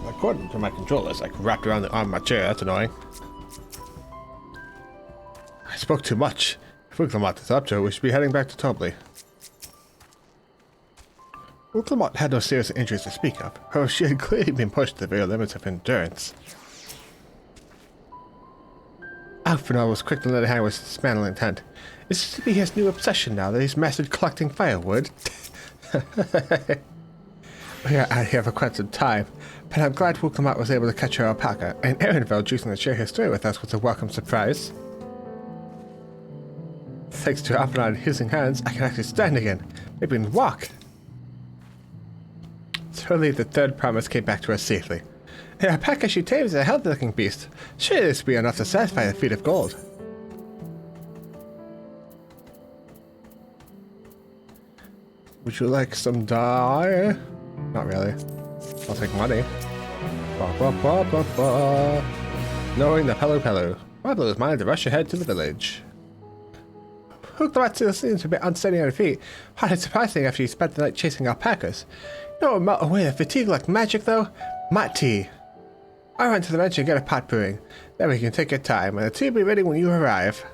My cord from my controller is like wrapped around the arm of my chair. That's annoying. I spoke too much. If Wooklamot is up to it, we should be heading back to Tobley. Wooklamot had no serious injuries to speak of. However, she had clearly been pushed to the very limits of endurance. Alphinaud was quick to let a hand with his dismantling tent. Is this to be his new obsession now that he's mastered collecting firewood? We are out here for quite some time, but I'm glad Wooklamot was able to catch her alpaca, and Erenville choosing to share his story with us was a welcome surprise. Thanks to Alphinaud and hissing hands, I can actually stand again, maybe even walk. Surely the Third Promise came back to us safely. The alpaca she tamed is a healthy-looking beast. Surely this will be enough to satisfy the feet of gold. Would you like some dye? Not really. I'll take money. Ba, ba, ba, ba, ba. Knowing the Pelu Pelu, Pablo is minded to rush ahead to the village. Wooklamot still seems a bit unsteady on her feet. Hardly surprising after you spent the night chasing alpacas. You know, melt away the fatigue like magic, though? Mat tea. I run to the ranch and get a pot brewing. Then we can take your time, and the tea will be ready when you arrive.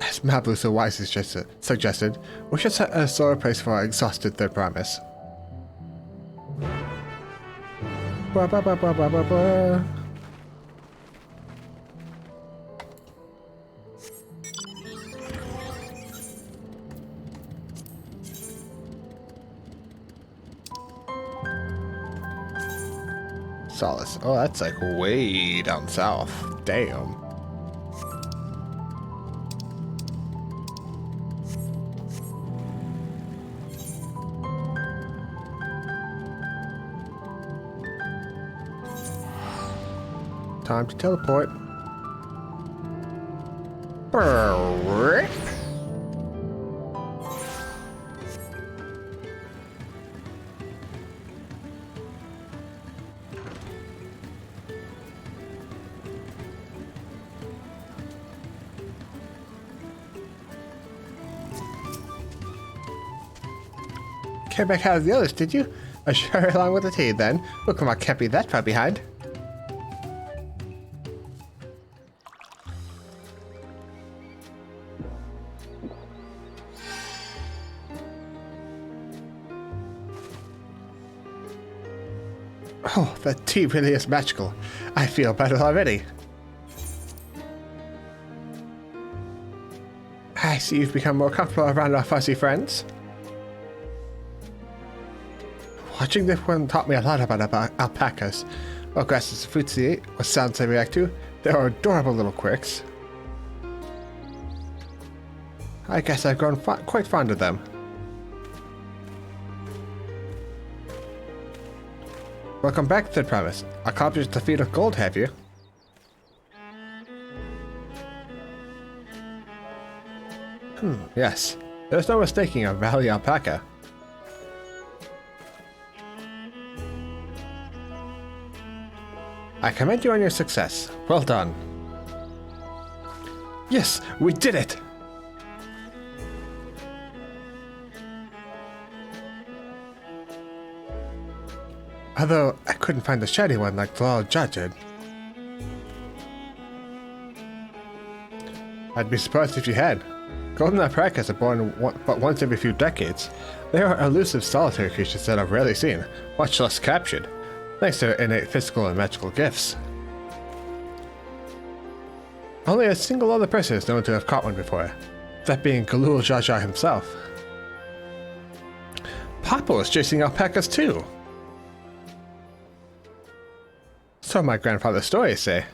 As Mablu so wisely suggested, we should set a slower pace for our exhausted Third Promise. Ba ba ba ba ba ba ba. Solace. Oh, that's like way down south. Damn. Time to teleport. Brrrr. Came back out of the others, did you? I sure along with the tea then. Wooklamot can't be that far behind. Oh, that tea really is magical. I feel better already. I see you've become more comfortable around our fuzzy friends. Watching this one taught me a lot about alpacas. What grasses and fruits they eat, what sounds they react to. They're adorable little quirks. I guess I've grown quite fond of them. Welcome back, Third Promise. Accomplished the feat of gold, have you? Yes. There's no mistaking a valley alpaca. I commend you on your success. Well done. Yes, we did it! Although, I couldn't find the shiny one like Lord Judge did. I'd be surprised if you had. Golden alpacas are born but once every few decades. They are elusive solitary creatures that are rarely seen, much less captured, thanks to their innate physical and magical gifts. Only a single other person is known to have caught one before, that being Galul Jaja himself. Papa was chasing alpacas too! So my grandfather's stories say.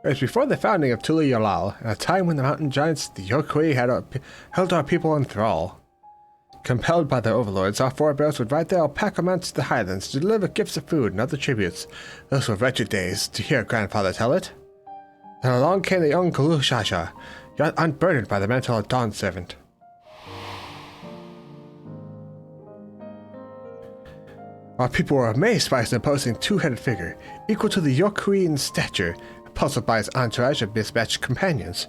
It was before the founding of Tula Yolal, at a time when the mountain giants, the Yokui, held our people in thrall. Compelled by their overlords, our forebears would ride their alpaca mounts to the highlands to deliver gifts of food and other tributes. Those were wretched days, to hear grandfather tell it. Then along came the young Galul Jaja, yet unburdened by the mantle of Dawn Servant. Our people were amazed by his imposing two-headed figure, equal to the Yokui in stature, puzzled by his entourage of mismatched companions.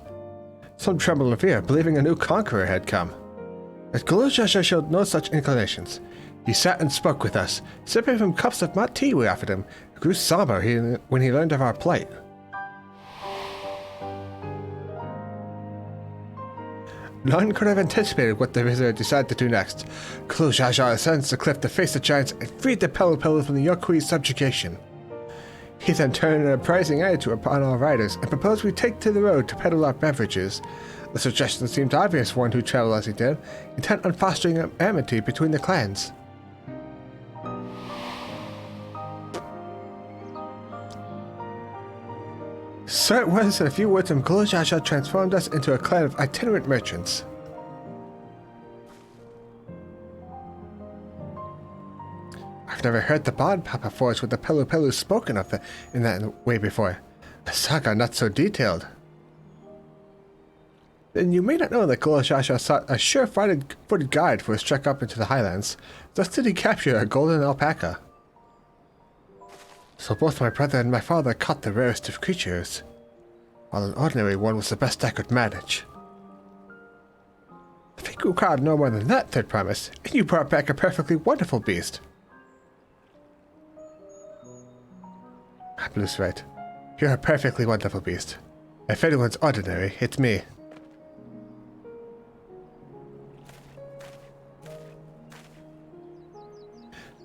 Some trembled in fear, believing a new conqueror had come. But Galul Jaja showed no such inclinations. He sat and spoke with us, sipping from cups of hot tea we offered him, and grew somber when he learned of our plight. None could have anticipated what the visitor decided to do next. Galul Jaja ascends the cliff to face the giants and freed the Pelu from the Yokui's subjugation. He then turned an apprising attitude upon our riders and proposed we take to the road to peddle our beverages. The suggestion seemed obvious for one who traveled as he did, intent on fostering amity between the clans. So it was that a few words from Galul Jaja transformed us into a clan of itinerant merchants. I've never heard the bond Papa forged with the Pelu spoken of in that way before. A saga not so detailed. Then you may not know that Galul Jaja sought a sure-footed guide for his trek up into the highlands. Thus did he capture a golden alpaca. So both my brother and my father caught the rarest of creatures, while an ordinary one was the best I could manage. I think you caught no more than that, Third Promise, and you brought back a perfectly wonderful beast. Blue's right. You're a perfectly wonderful beast. If anyone's ordinary, it's me.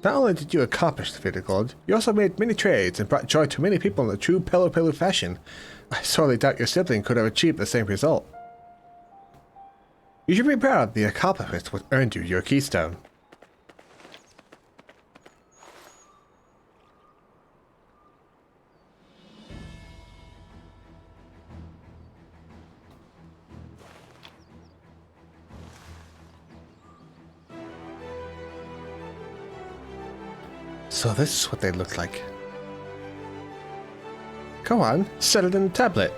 Not only did you accomplish the feat of gold, you also made many trades and brought joy to many people in the true Pelu fashion. I sorely doubt your sibling could have achieved the same result. You should be proud of the accomplishment which earned you your keystone. So this is what they look like. Go on, set it in the tablet.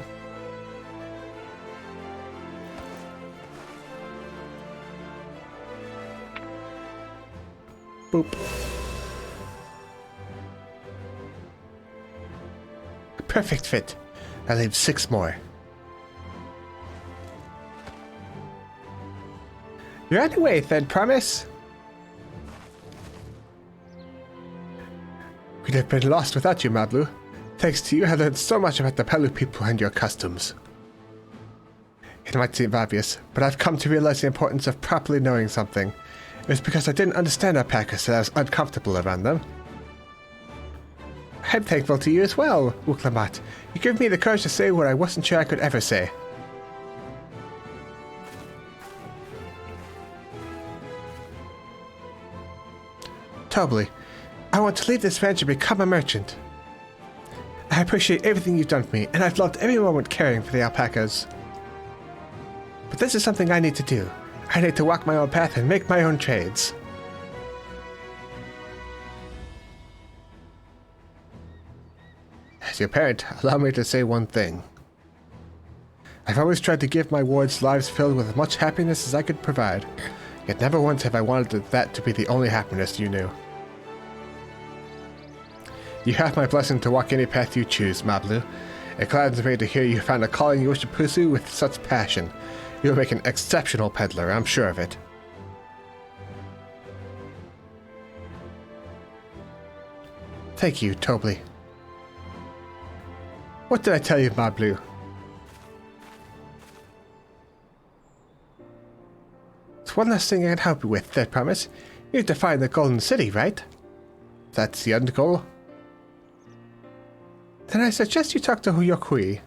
Boop. A perfect fit. I leave 6 more. You're on your way, Third Promise. We'd have been lost without you, Mablu. Thanks to you, I learned so much about the Pelu people and your customs. It might seem obvious, but I've come to realize the importance of properly knowing something. It was because I didn't understand alpacas that I was uncomfortable around them. I'm thankful to you as well, Uklamat. You gave me the courage to say what I wasn't sure I could ever say. Totally. I want to leave this ranch and become a merchant. I appreciate everything you've done for me, and I've loved every moment caring for the alpacas. But this is something I need to do. I need to walk my own path and make my own trades. As your parent, allow me to say one thing. I've always tried to give my wards lives filled with as much happiness as I could provide, yet never once have I wanted that to be the only happiness you knew. You have my blessing to walk any path you choose, Mablu. It gladdens me to hear you found a calling you wish to pursue with such passion. You'll make an exceptional peddler, I'm sure of it. Thank you, Tobly. What did I tell you, Mablu? It's one last thing I can help you with, I promise. You need to find the Golden City, right? That's the end goal. Then I suggest you talk to Huyokui.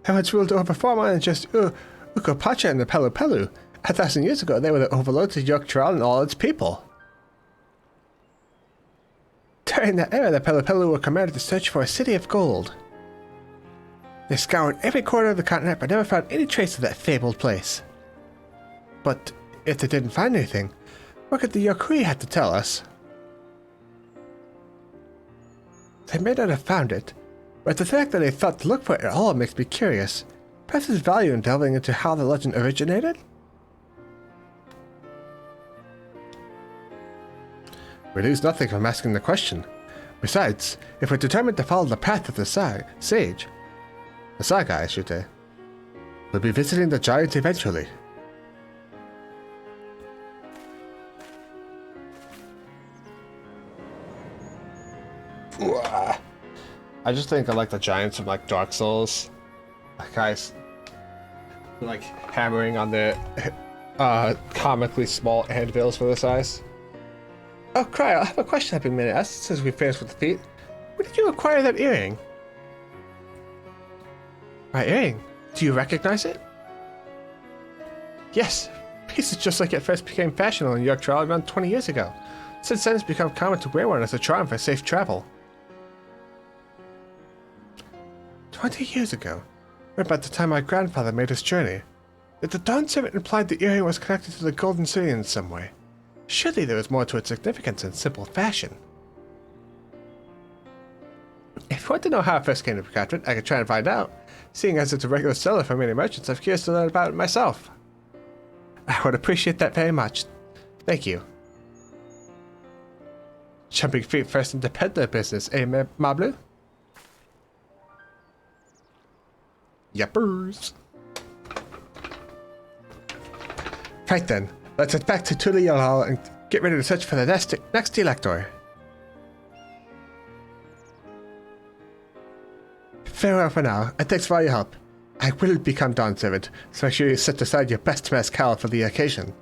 They once ruled over far more than just Ukopacha and the Pelupelu. 1,000 years ago, they were the overlords of Yogg-Trall and all its people. During that era, the Pelupelu were commanded to search for a city of gold. They scoured every corner of the continent but never found any trace of that fabled place. But if they didn't find anything, what could the Yokui have to tell us? They may not have found it, but the fact that they thought to look for it at all makes me curious. Perhaps there's value in delving into how the legend originated? We lose nothing from asking the question. Besides, if we're determined to follow the path of the saga, I should say, we'll be visiting the giant eventually. I just think I like the giants from like Dark Souls. Like guys like hammering on the comically small anvils for the size. Oh, Cry, I have a question I've been meaning to ask since we finished with the feet. Where did you acquire that earring? My earring? Do you recognize it? Yes, pieces just like it first became fashionable in Yogg-Trall around 20 years ago. Since then, it's become common to wear one as a charm for safe travel. 20 years ago, about the time my grandfather made his journey, that the Dawn Servant implied the earring was connected to the Golden City in some way. Surely there was more to its significance than simple fashion. If you want to know how it first came to be captured, I could try and find out. Seeing as it's a regular seller for many merchants, I'm curious to learn about it myself. I would appreciate that very much. Thank you. Jumping feet first into peddler business, eh, Mablu? Yuppers. Right then, let's head back to Tuliyal and get ready to search for the next elector. Farewell for now, and thanks for all your help. I will become Dawn Servant, so make sure you set aside your best mezcal for the occasion.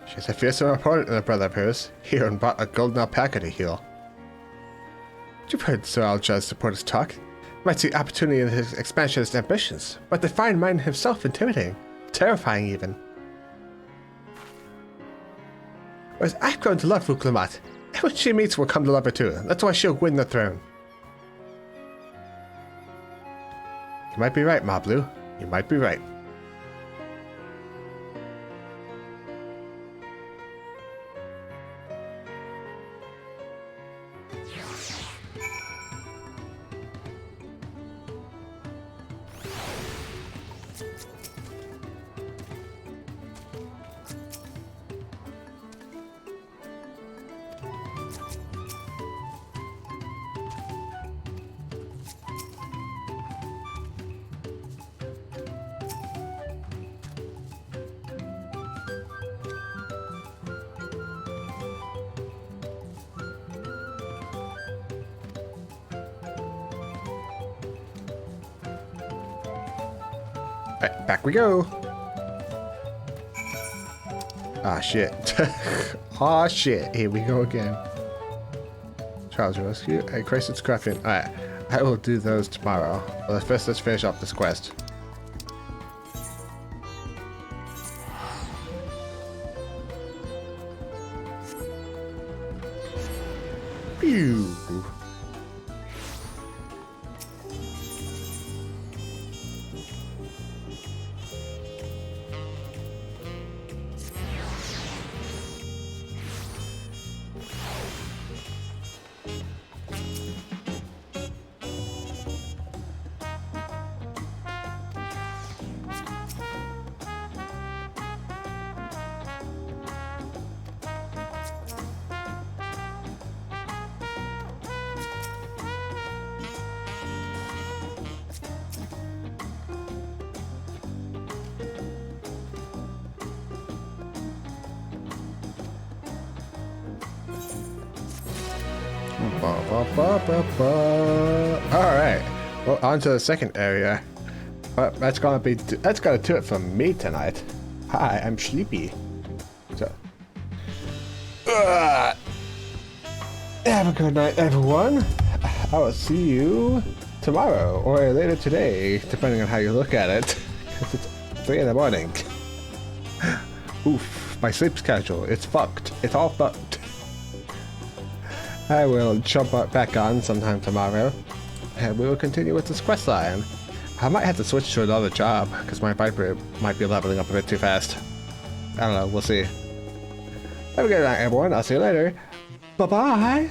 She's a fearsome opponent in a brother of hers. He bought a golden alpaca to heal. You've heard Sir Alja's supporters talk. Might see opportunity in his expansionist ambitions, but the fine mind himself intimidating, terrifying even. Whereas I've grown to love Vuklamat. Everyone she meets will come to love her too. That's why she'll win the throne. You might be right, Mablu. You might be right. Alright, back we go. Ah, shit. Ah, shit. Here we go again. Trials rescue. A crisis crafting. Alright, I will do those tomorrow. But first, let's finish up this quest. Pew. Alright, well, on to the second area. That's gonna do it for me tonight. Hi, I'm sleepy. So, have a good night, everyone. I will see you tomorrow or later today, depending on how you look at it. Because it's 3 in the morning. Oof, my sleep schedule, it's fucked. It's all fucked. I will jump back on sometime tomorrow, and we will continue with this quest line. I might have to switch to another job, because my Viper might be leveling up a bit too fast. I don't know, we'll see. Have a good night, everyone. I'll see you later. Bye-bye!